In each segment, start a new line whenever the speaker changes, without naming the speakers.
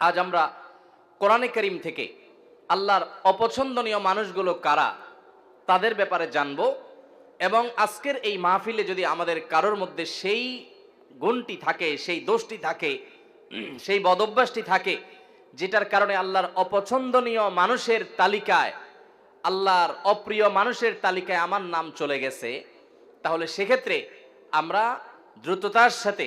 আজ আমরা কোরআনে কারীম থেকে আল্লাহর অপছন্দনীয় মানুষগুলো কারা তাদের ব্যাপারে জানব। এবং আজকের এই মাহফিলে যদি আমাদের কারোর মধ্যে সেই গুণটি থাকে, সেই দোষটি থাকে, সেই বদভ্যাসটি থাকে যেটার কারণে আল্লাহর অপছন্দনীয় মানুষের তালিকায়, আল্লাহর অপ্রিয় মানুষের তালিকায় আমার নাম চলে গেছে, তাহলে সেক্ষেত্রে আমরা দ্রুততার সাথে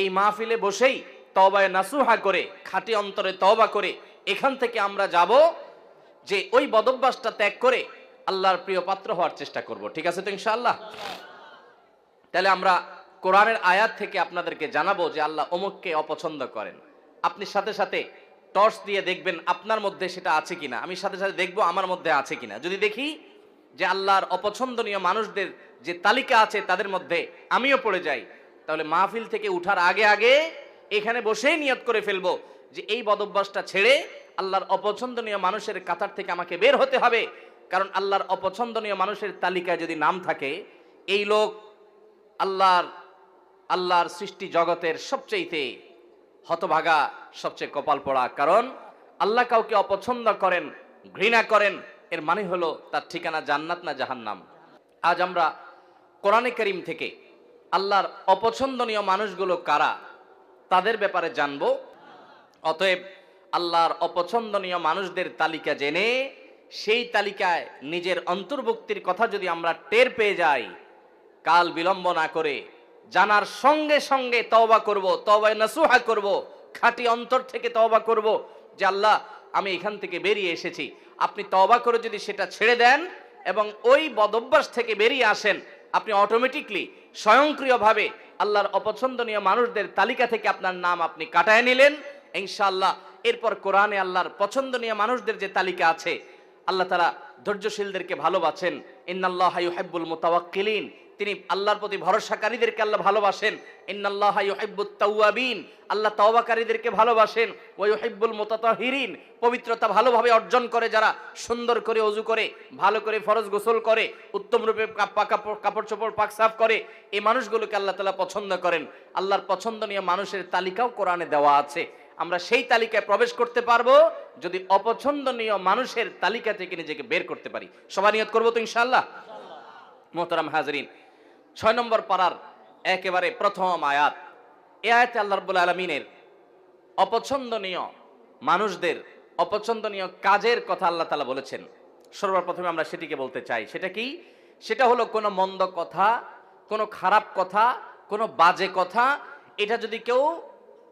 এই মাহফিলে বসেই তওবায়ে নাসুহা করে, খাঁটি অন্তরে তওবা করে এখান থেকে আমরা যাব যে ওই বদভ্যাসটা ত্যাগ করে আল্লাহর প্রিয় পাত্র হওয়ার চেষ্টা করব। ঠিক আছে তো ইনশাআল্লাহ? তাহলে আমরা কোরআনের আয়াত থেকে আপনাদেরকে জানাবো যে আল্লাহ অমুককে অপছন্দ করেন। আপনি সাথে সাথে টর্চ দিয়ে দেখবেন আপনার মধ্যে সেটা আছে কিনা, আমি সাথে সাথে দেখবো আমার মধ্যে আছে কিনা। যদি দেখি যে আল্লাহর অপছন্দনীয় মানুষদের যে তালিকা আছে তাদের মধ্যে আমিও পড়ে যাই, তাহলে মাহফিল থেকে উঠার আগে আগে এখানে বসেই নিয়ত করে ফেলবো যে এই বদভ্যাসটা ছেড়ে আল্লাহর অপছন্দনীয় মানুষের কাতার থেকে আমাকে বের হতে হবে। কারণ আল্লাহর অপছন্দনীয় মানুষের তালিকায় যদি নাম থাকে, এই লোক আল্লাহর সৃষ্টি জগতের সবচেয়ে হতভাগা, সবচেয়ে কপাল পড়া। কারণ আল্লাহ কাউকে অপছন্দ করেন, ঘৃণা করেন, এর মানে হলো তার ঠিকানা জান্নাত না জাহান্নাম। আজ আমরা কোরআনে কারীম থেকে আল্লাহর অপছন্দনীয় মানুষগুলো কারা তাদের ব্যাপারে জানব। অতএব আল্লাহর অপছন্দনীয় মানুষদের তালিকা জেনে সেই তালিকায় নিজের অন্তর্ভুক্তির কথা যদি আমরা টের পেয়ে যাই, কাল বিলম্ব না করে জানার সঙ্গে সঙ্গে তওবা করব, তওবায়ে নাসুহা করব, খাঁটি অন্তর থেকে তওবা করব যে আল্লাহ আমি এখান থেকে বেরিয়ে এসেছি। আপনি তওবা করে যদি সেটা ছেড়ে দেন এবং ওই বদভ্যাস থেকে বেরিয়ে আসেন, আপনি অটোমেটিকলি স্বয়ংক্রিয়ভাবে আল্লাহর অপছন্দনীয় মানুষদের তালিকা থেকে আপনার নাম আপনি কাটায় নিলেন ইনশাআল্লাহ। এরপর কোরআনে আল্লাহর পছন্দনীয় মানুষদের যে তালিকা আছে, আল্লাহ তাআলা ধৈর্যশীলদেরকে ভালোবাসেন। ইন্নাল্লাহা ইউহিব্বুল মুতাওয়াক্কিলিন, তিনি আল্লাহর প্রতি ভরসাকারীদেরকে আল্লাহ ভালোবাসেন। ইন্নাল্লাহা ইউহিব্বুত তাওয়াবিন, আল্লাহ তওবাকারীদেরকে ভালোবাসেন। ওয়া ইউহিব্বুল মুতাতাহিরিন, পবিত্রতা ভালোভাবে অর্জন করে যারা, সুন্দর করে ওযু করে, ভালো করে ফরজ গোসল করে, উত্তম রূপে কাপড় চোপড় পাক সাফ করে, এই মানুষগুলোকে আল্লাহ তাআলা পছন্দ করেন। আল্লাহর পছন্দনীয় মানুষের তালিকাও কোরআনে দেওয়া আছে। আমরা সেই তালিকায় প্রবেশ করতে পারবো যদি অপছন্দনীয় মানুষের তালিকা থেকে নিজেকে বের করতে পারি। সবাই নিয়ত করবো তো ইনশাআল্লাহ? মোহতারাম হাজরিন, 6 নম্বর পারার একেবারে প্রথম আয়াত। এই আয়াতে আল্লাহ রাব্বুল আলামিনের অপছন্দনীয় মানুষদের অপছন্দনীয় কাজের কথা আল্লাহ তাআলা বলেছেন। সর্বপ্রথমে আমরা সেটিকে বলতে চাই। সেটা কি? সেটা হলো কোনো মন্দ কথা, কোনো খারাপ কথা, কোনো বাজে কথা, এটা যদি কেউ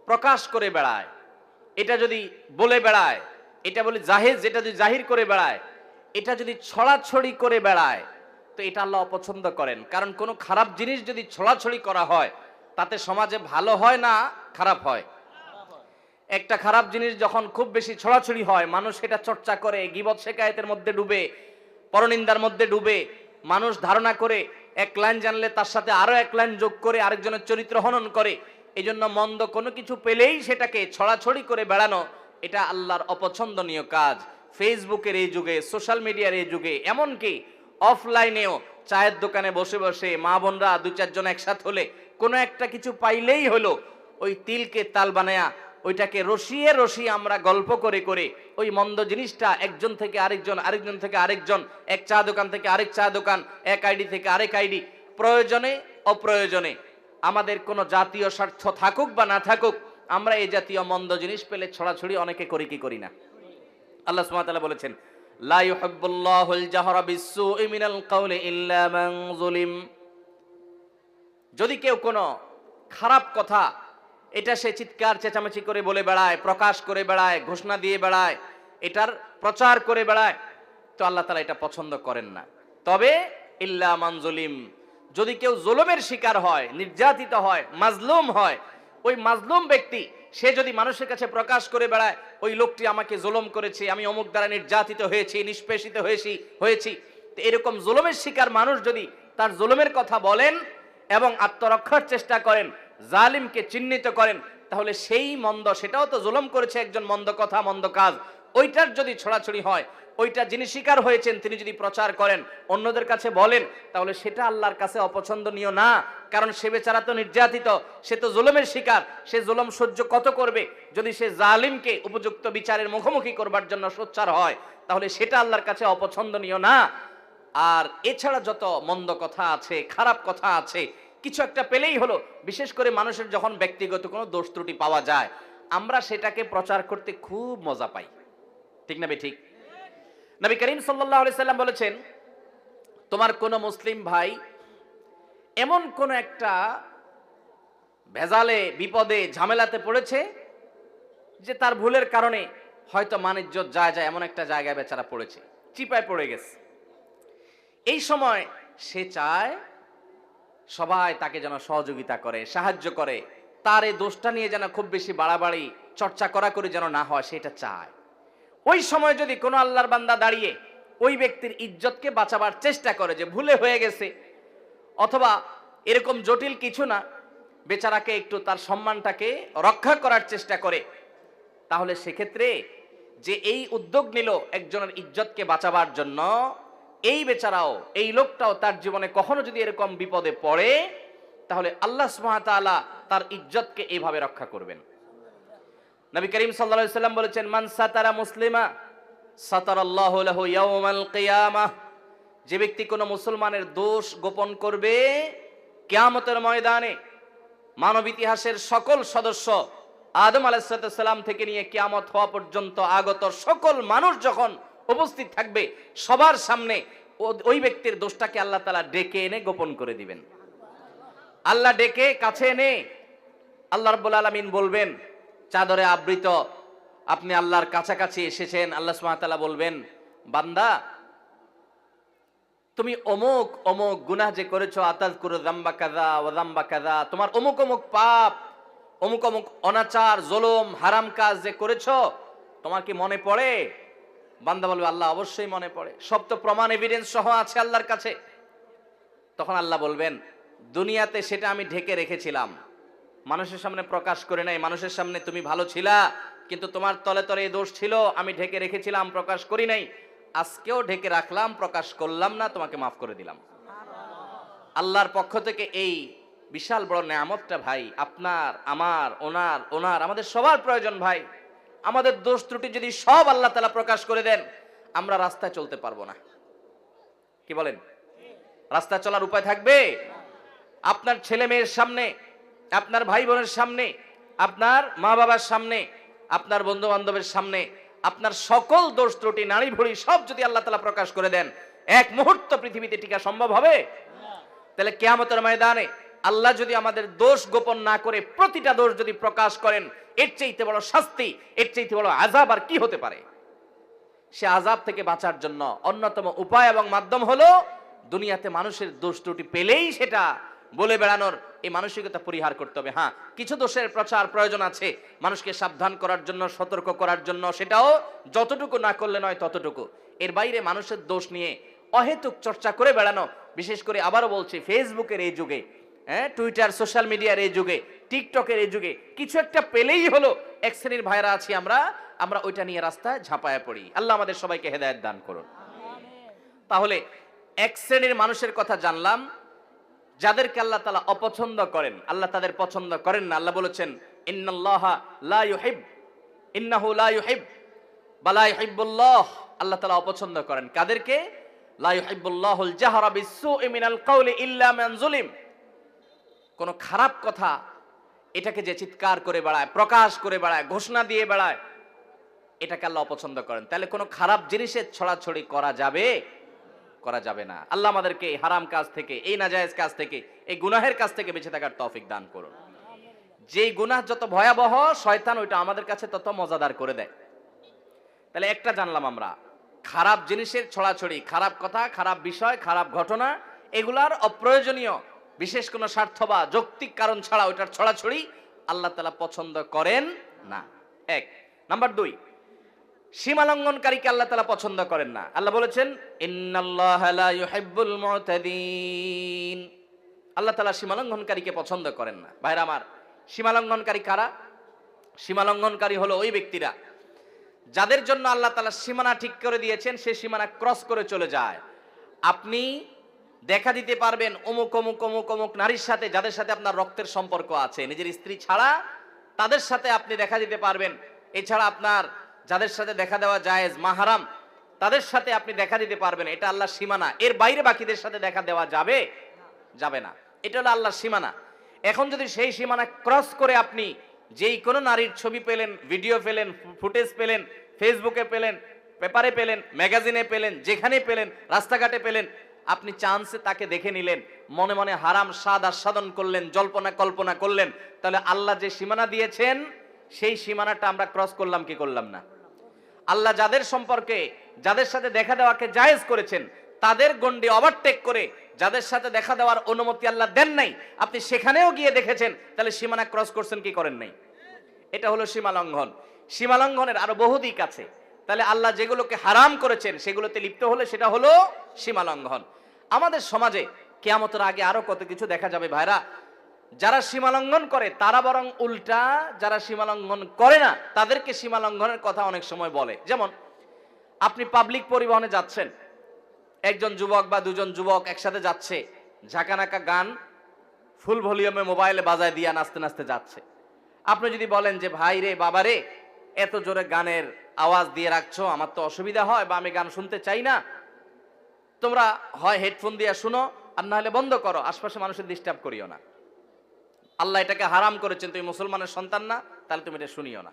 প্রকাশ করে বেড়ায়, এটা যদি বলে বেড়ায়, এটা বলে জাহেজ, যেটা যদি জাহির করে বেড়ায়, এটা যদি ছড়াছড়ি করে বেড়ায়, তো এটা আল্লাহ অপছন্দ করেন। কারণ কোনো খারাপ জিনিস যদি ছড়াছড়ি করা হয় তাতে সমাজে ভালো হয় না খারাপ হয়? একটা খারাপ জিনিস যখন খুব বেশি ছড়াছড়ি হয়, মানুষ সেটা চর্চা করে, গীবত শিকায়েতের মধ্যে ডুবে, পরনিন্দার মধ্যে ডুবে, মানুষ ধারণা করে এক লাইন জানলে তার সাথে আরো এক লাইন যোগ করে আরেকজনের চরিত্র হনন করে। এই জন্য মন্দ কোনো কিছু পেলেই সেটাকে ছড়াছড়ি করে বেড়ানো, এটা আল্লাহর অপছন্দনীয় কাজ। ফেসবুকের এই যুগে, সোশ্যাল মিডিয়ার এই যুগে, এমনকি অফলাইনেও চায়ের দোকানে বসে বসে মা বোনরা 2-4 জন একসাথে হলে কোনো একটা কিছু পাইলেই হলো, ওই তিলকে তাল বানায়া ওইটাকে রসিয়ে রসিয়ে আমরা গল্প করে করে ওই মন্দ জিনিসটা একজন থেকে আরেকজন, আরেকজন থেকে আরেকজন, এক চা দোকান থেকে আরেক চা দোকান, এক আইডি থেকে আরেক আইডি, প্রয়োজনে অপ্রয়োজনে আমাদের কোনো জাতীয় স্বার্থ থাকুক বা না থাকুক, আমরা এই জাতীয় মন্দ জিনিস পেলে ছড়াছড়ি অনেকে করি কি করি না? আল্লাহ সুবহানাহু ওয়া তাআলা বলেছেন, লা ইউহিব্বুল্লাহুল জাহরা বিসসুই মিনাল কাওলি ইল্লা মান যুলিম। যদি কেউ কোনো খারাপ কথা এটা সে চিৎকার চেঁচামেচি করে বলে বেড়ায়, প্রকাশ করে বেড়ায়, ঘোষণা দিয়ে বেড়ায়, এটার প্রচার করে বেড়ায়, তো আল্লাহ তাআলা এটা পছন্দ করেন না। তবে ইল্লা মান যুলিম, যদি কেউ জুলুমের শিকার হয়, নির্যাতিত হয়, মাজলুম হয়, ওই মাজলুম ব্যক্তি সে যদি মানুষের কাছে প্রকাশ করে বেড়ায় ওই লোকটি আমাকে জুলুম করেছে, আমি অমুক দ্বারা নির্যাতিত হয়েছি, নিষ্পেষিত হয়েছি, তো এরকম জুলুমের শিকার মানুষ যদি তার জুলুমের কথা বলেন এবং আত্মরক্ষার চেষ্টা করেন, জালিমকে চিহ্নিত করেন, তাহলে সেই মন্দ, সেটাও তো জুলুম করেছে একজন, মন্দ কথা মন্দ কাজ, ওইটার যদি ছড়াছড়ি হয়, ওইটা যিনি শিকার হয়েছেন তিনি যদি প্রচার করেন, অন্যদের কাছে বলেন, তাহলে সেটা আল্লাহর কাছে অপছন্দনীয় না। কারণ সে বেচারা তো নির্যাতিত, সে তো জুলুমের শিকার, সে জুলুম সহ্য কত করবে। যদি সে জালিমকে উপযুক্ত বিচারের মুখোমুখি করবার জন্য সোচ্চার হয়, তাহলে সেটা আল্লাহর কাছে অপছন্দনীয় না। আর এছাড়া যত মন্দ কথা আছে, খারাপ কথা আছে, কিছু একটা পেলেই হলো, বিশেষ করে মানুষের যখন ব্যক্তিগত কোনো দোষ ত্রুটি পাওয়া যায়, আমরা সেটাকে প্রচার করতে খুব মজা পাই, ঠিক না ঠিক? নবী করিম সাল্লাল্লাহু আলাইহি সাল্লাম বলেছেন, তোমার কোন মুসলিম ভাই এমন কোন একটা ভেজালে, বিপদে, ঝামেলাতে পড়েছে যে তার ভুলের কারণে হয়তো মান-ইজ্জত যায় এমন একটা জায়গায় বেচারা পড়েছে, চিপায় পড়ে গেছে। এই সময় সে চায় সবাই তাকে যেন সহযোগিতা করে, সাহায্য করে, তার এই দোষটা নিয়ে যেন খুব বেশি বাড়াবাড়ি চর্চা করা করে যেন না হয়, সেটা চায়। ওই সময় যদি কোনো আল্লাহর বান্দা দাঁড়িয়ে ওই ব্যক্তির ইজ্জতকে বাঁচাবার চেষ্টা করে, যে ভুলে হয়ে গেছে, অথবা এরকম জটিল কিছু না, বেচারাকে একটু তার সম্মানটাকে রক্ষা করার চেষ্টা করে, তাহলে সেক্ষেত্রে যে এই উদ্যোগ নিল একজনের ইজ্জতকে বাঁচাবার জন্য, এই বেচারাও, এই লোকটাও তার জীবনে কখনো যদি এরকম বিপদে পড়ে, তাহলে আল্লাহ সুবহানাহু ওয়া তাআলা তার ইজ্জতকে এইভাবে রক্ষা করবেন। নবী করিম সাল্লাল্লাহু আলাইহি সাল্লাম বলেছেন, মান সাতারা মুসলিমা সাতারাল্লাহু লাহু ইয়াউমাল কিয়ামাহ। যে ব্যক্তি কোনো মুসলমানের দোষ গোপন করবে, কিয়ামতের ময়দানে মানব ইতিহাসের সকল সদস্য, আদম আলাইহিস সালাম থেকে নিয়ে কিয়ামত হওয়া পর্যন্ত আগত সকল মানুষ যখন উপস্থিত থাকবে, সবার সামনে ওই ব্যক্তির দোষটাকে আল্লাহ তাআলা ডেকে এনে গোপন করে দিবেন। আল্লাহ ডেকে কাছে এনে আল্লাহ রাব্বুল আলামিন বলবেন, চাদরে আবৃত, আপনি আল্লাহর কাছাকাছি এসেছেন। আল্লাহ সুবহানাহু ওয়া তাআলা বলবেন, বান্দা তুমি অমুক অমুক গুনাহ যে করেছো, আতাযকুরু যামবা কাযা ওয়া যামবা কাযা, তোমার অমুক অমুক পাপ, অমুক অমুক অনাচার, জুলুম, হারাম কাজ যে করেছো, তোমার কি মনে পড়ে? বান্দা বলবে, আল্লাহ অবশ্যই মনে পড়ে, সব তো প্রমাণ এভিডেন্স সহ আছে আল্লাহর কাছে। তখন আল্লাহ বলবেন, দুনিয়াতে সেটা আমি ঢেকে রেখেছিলাম, মানুষের সামনে প্রকাশ করে নাই। মানুষের সামনে তুমি ভালো ছিলা, কিন্তু তোমার তলে তলে এই দোষ ছিল, আমি ঢেকে রেখেছিলাম, প্রকাশ করি নাই। আজকেও ঢেকে রাখলাম, প্রকাশ করলাম না, তোমাকে মাফ করে দিলাম। আল্লাহর পক্ষ থেকে এই বিশাল বড় নেয়ামতটা ভাই, আপনার, আমার, ওনার আমাদের সবার প্রয়োজন ভাই। আমাদের দোষ ত্রুটি যদি সব আল্লাহ তাআলা প্রকাশ করে দেন, আমরা রাস্তায় চলতে পারবো না। কি বলেন? রাস্তায় চলার উপায় থাকবে? আপনার ছেলে মেয়ের সামনে, আপনার ভাই বোনের সামনে, আপনার মা বাবার সামনে, আপনার বন্ধু বান্ধবের সামনে, আপনার সকল দোষ ত্রুটি, নারী ভুড়ি সব যদি আল্লাহ তাআলা প্রকাশ করে দেন, এক মুহূর্ত পৃথিবীতে টিকা সম্ভব হবে? তাহলে কিয়ামতের ময়দানে আল্লাহ যদি আমাদের দোষ গোপন না করে প্রতিটা দোষ যদি প্রকাশ করেন, এর চাইতে বড় শাস্তি, এর চাইতে বড় আযাব আর কি হতে পারে? সে আযাব থেকে বাঁচার জন্য অন্যতম উপায় এবং মাধ্যম হলো দুনিয়াতে মানুষের দোষ ত্রুটি পেলেই সেটা বলে বেড়ানোর এই মানসিকতা পরিহার করতে হবে। হ্যাঁ, কিছু দোষের প্রচার প্রয়োজন আছে, মানুষকে সাবধান করার জন্য, সতর্ক করার জন্য, সেটাও যতটুকু না করলে নয় ততটুকু। এর বাইরে মানুষের দোষ নিয়ে অহেতুক চর্চা করে বেড়ানো, বিশেষ করে আবারও বলছি, ফেসবুকের এই যুগে, টুইটার, সোশ্যাল মিডিয়ার এই যুগে, টিকটকের এই যুগে, কিছু একটা পেলেই হলো এক শ্রেণীর ভাইরা আছি আমরা ওইটা নিয়ে রাস্তায় ঝাঁপায়া পড়ি। আল্লাহ আমাদের সবাইকে হেদায়েত দান করুন। তাহলে এক শ্রেণীর মানুষের কথা জানলাম, যাদেরকে আল্লাহ তাআলা অপছন্দ করেন, আল্লাহ তাদের পছন্দ করেন না। আল্লাহ বলেছেন, ইন্নাল্লাহা লা ইউহিব, ইন্নাহু লা ইউহিব বালা ইউহিব্বুল্লাহ। আল্লাহ তাআলা অপছন্দ করেন কাদেরকে? লা ইউহিব্বুল্লাহুল জাহরা বিসসুই মিনাল কাওলি ইল্লা মান যুলিম। কোন খারাপ কথা এটাকে যে চিৎকার করে বেড়ায়, প্রকাশ করে বেড়ায়, ঘোষণা দিয়ে বেড়ায়, এটাকে আল্লাহ অপছন্দ করেন। তাহলে কোনো খারাপ জিনিসের ছড়াছড়ি করা যাবে? করা যাবে না। আল্লাহ আমাদেরকে এই হারাম কাজ থেকে, এই নাজায়েজ কাজ থেকে, এই গুনাহের কাজ থেকে বেঁচে থাকার তৌফিক দান করুন। যেই গুনাহ যত ভয়াবহ, শয়তান ওইটা আমাদের কাছে তত মজাদার করে দেয়। তাহলে একটা জানলাম আমরা, খারাপ জিনিসের ছড়াছড়ি, খারাপ কথা, খারাপ বিষয়, খারাপ ঘটনা, এগুলার অপ্রয়োজনীয় বিশেষ কোনো স্বার্থ বা যৌক্তিক কারণ ছাড়া ওইটার ছড়াছড়ি আল্লাহ তাআলা পছন্দ করেন না। এক। নাম্বার 2, সীমালঙ্ঘনকারীকে আল্লাহ তাআলা পছন্দ করেন না। আল্লাহ বলেছেন, ইন্নাল্লাহা লা ইউহিব্বুল মুতাদিন। আল্লাহ তাআলা সীমালঙ্ঘনকারীকে পছন্দ করেন না। ভাইরা আমার, সীমালঙ্ঘনকারী কারা? সীমালঙ্ঘনকারী হলো ওই ব্যক্তিরা যাদের জন্য আল্লাহ তাআলা সীমানা ঠিক করে দিয়েছেন, সেই সীমানা ক্রস করে চলে যায়। আপনি দেখা দিতে পারবেন অমুক অমুক অমুক অমুক নারীর সাথে, যাদের সাথে আপনার রক্তের সম্পর্ক আছে, নিজের স্ত্রী ছাড়া তাদের সাথে আপনি দেখা দিতে পারবেন। এছাড়া আপনার যাদের সাথে দেখা দেওয়া জায়েজ, মাহারাম, তাদের সাথে আপনি দেখা দিতে পারবেন। এটা আল্লাহর সীমানা। এর বাইরে বাকিদের সাথে দেখা দেওয়া যাবে যাবে না। এটা হলো আল্লাহর সীমানা। এখন যদি সেই সীমানা ক্রস করে আপনি যেই কোনো নারীর ছবি পেলেন, ভিডিও পেলেন, ফুটেজ পেলেন, ফেসবুকে পেলেন, পেপারে পেলেন, ম্যাগাজিনে পেলেন, যেখানে পেলেন, রাস্তাঘাটে পেলেন, আপনি চান্সে তাকে দেখে নিলেন, মনে মনে হারাম স্বাদ আস্বাদন করলেন, জল্পনা কল্পনা করলেন, তাহলে আল্লাহ যে সীমানা দিয়েছেন সেই সীমানাটা আমরা ক্রস করলাম কি করলাম না? আল্লাহ যাদের সম্পর্কে, যাদের সাথে দেখা দেওয়াকে জায়েজ করেছেন, তাদের গণ্ডি ওভারটেক করে যাদের সাথে দেখা দেওয়ার অনুমতি আল্লাহ দেন নাই, আপনি সেখানেও গিয়ে দেখেছেন, তাহলে সীমানা ক্রস করছেন কি করেন নাই? এটা হলো সীমা লঙ্ঘন। সীমা লঙ্ঘনের আরো বহু দিক আছে। তাহলে আল্লাহ যেগুলোকে হারাম করেছেন সেগুলোতে লিপ্ত হলে সেটা হলো সীমা লঙ্ঘন। আমাদের সমাজে কিয়ামতের আগে আরো কত কিছু দেখা যাবে ভাইরা। যারা সীমা লঙ্ঘন করে তারা বরং উল্টা যারা সীমা লঙ্ঘন করে না তাদেরকে সীমা লঙ্ঘনের কথা অনেক সময় বলে। যেমন আপনি পাবলিক পরিবহনে যাচ্ছেন, একজন যুবক বা দুজন যুবক একসাথে যাচ্ছে, ঝাঁকানাকা গান ফুল ভলিউমে মোবাইলে বাজায় দিয়ে নাচতে নাচতে যাচ্ছে। আপনি যদি বলেন যে ভাই রে, বাবা রে, এত জোরে গানের আওয়াজ দিয়ে রাখছো, আমার তো অসুবিধা হয় বা আমি গান শুনতে চাই না, তোমরা হয় হেডফোন দিয়ে শুনো আর না হলে বন্ধ করো, আশপাশে মানুষের ডিস্টার্ব করিও না। আল্লাহ এটাকে হারাম করেছেন, তুমি মুসলমানের সন্তান না, তাহলে তুমি এটা শুনিও না।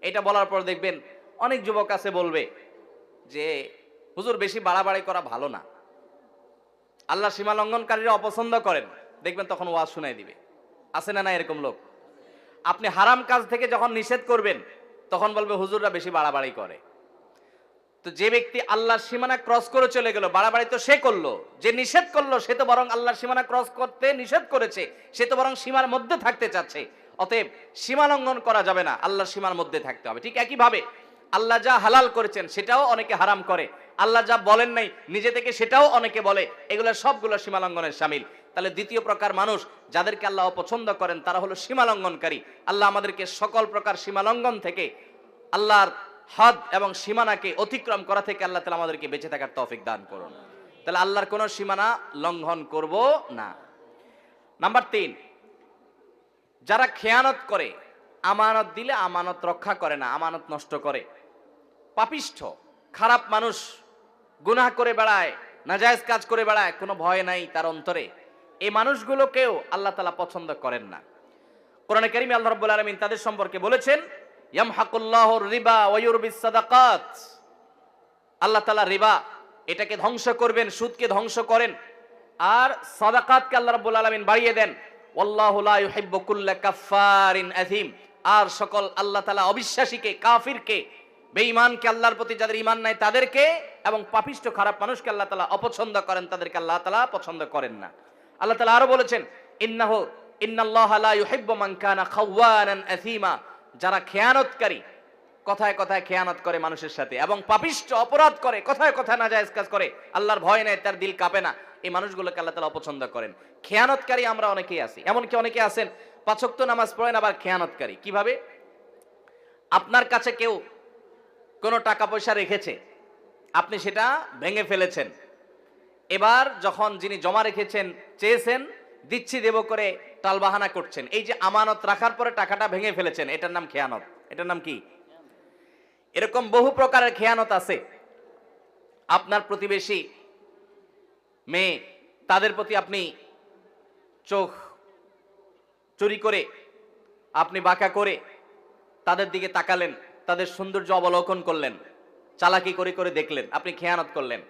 এটা বলার পর দেখবেন অনেক যুবক আছে বলবে যে হুজুর বেশি বাড়াবাড়ি করা ভালো না, আল্লাহ সীমা লঙ্ঘনকারীরা অপছন্দ করেন, দেখবেন তখন ওয়াজ শোনাই দিবে। আছে না না এরকম লোক? আপনি হারাম কাজ থেকে যখন নিষেধ করবেন তখন বলবে হুজুররা বেশি বাড়াবাড়ি করে। তো যে ব্যক্তি আল্লাহর সীমানা ক্রস করে চলে গেল, বাড়াবাড়ি তো সে করলো, যে নিষেধ করলো সে তো বরং আল্লাহর সীমানা ক্রস করতে নিষেধ করেছে, সে তো বরং সীমার মধ্যে থাকতে চাচ্ছে। অতএব সীমা লঙ্ঘন করা যাবে না, আল্লাহর সীমার মধ্যে থাকতে হবে। ঠিক একইভাবে আল্লাহ যা হালাল করেছেন সেটাও অনেকে হারাম করে, আল্লাহ যা বলেন নাই নিজে থেকে সেটাও অনেকে বলে, এগুলো সবগুলো সীমা লঙ্ঘনের শামিল। তাহলে দ্বিতীয় প্রকার মানুষ যাদেরকে আল্লাহ অপছন্দ করেন তারা হলো সীমা লঙ্ঘনকারী। আল্লাহ আমাদেরকে সকল প্রকার সীমা লঙ্ঘন থেকে, আল্লাহর হদ এবং সীমানাকে অতিক্রম করা থেকে আল্লাহ তাআলা আমাদেরকে বেঁচে থাকার তৌফিক দান করুন। তাহলে আল্লাহর কোনো সীমানা লঙ্ঘন করব না। নাম্বার 3, যারা খেয়ানত করে, আমানত দিলে আমানত রক্ষা করে না, আমানত নষ্ট করে, পাপিষ্ঠ খারাপ মানুষ, গুনাহ করে বেড়ায়, নাজায়েজ কাজ করে বেড়ায়, কোনো ভয় নাই তার অন্তরে, এই মানুষগুলোকেও আল্লাহ তাআলা পছন্দ করেন না। কোরআনে কারীমে আল্লাহ রাব্বুল আলামিন তাদের সম্পর্কে বলেছেন, ইয়ামহাকুল্লাহুর রিবা ওয়া ইউরবিস সাদাকাত। আল্লাহ তাআলা রিবা এটাকে ধ্বংস করবেন, সুদকে ধ্বংস করেন, আর সাদাকাতকে আল্লাহ রাব্বুল আলামিন বাড়িয়ে দেন। ওয়াল্লাহু লা ইউহিব্বু কুল্লা কাফফারিন আযীম। আর সকল আল্লাহ তাআলা অবিশ্বাসীকে, কাফিরকে, বেঈমানকে, আল্লাহর প্রতি যাদের ঈমান নাই তাদেরকে, এবং পাপিষ্ঠ খারাপ মানুষকে আল্লাহ তাআলা অপছন্দ করেন, তাদেরকে আল্লাহ তাআলা পছন্দ করেন না। আল্লাহ তাআলা আরো বলেছেন, ইন্নাল্লাহা লা ইউহিব্বু মান কানা খাওয়ানান আযীমা। যারা খেয়ানতকারী, কথায় কথায় খেয়ানত করে মানুষের সাথে, এবং পাপিষ্ঠ অপরাধ করে, কথায় কথায় নাজায়েজ কাজ করে, আল্লাহর ভয় নেই, তার দিল কাঁপে না, এই মানুষগুলোকে আল্লাহ তাআলা অপছন্দ করেন। খেয়ানতকারী আমরা অনেকেই আছি, এমনকি অনেকে আছেন 5 ওয়াক্ত নামাজ পড়েন আবার খেয়ানতকারী। কিভাবে? আপনার কাছে কেউ কোনো টাকা পয়সা রেখেছে, আপনি সেটা ভেঙে ফেলেছেন, এবার যখন যিনি জমা রেখেছেন চেয়েছেন, দিচ্ছি দেব করে টালবাহানা করছেন, এই যে আমানত রাখার পরে টাকাটা ভেঙে ফেলেছেন, এটার নাম খেয়ানত। এটার নাম কি? এরকম বহু প্রকারের খেয়ানত আছে। আপনার প্রতিবেশী মেয়ে, তাদের প্রতি আপনি চোখ চুরি করে, আপনি বাঁকা করে তাদের দিকে তাকালেন, তাদের সৌন্দর্য অবলোকন করলেন, চালাকি করে করে দেখলেন, আপনি খেয়ানত করলেন।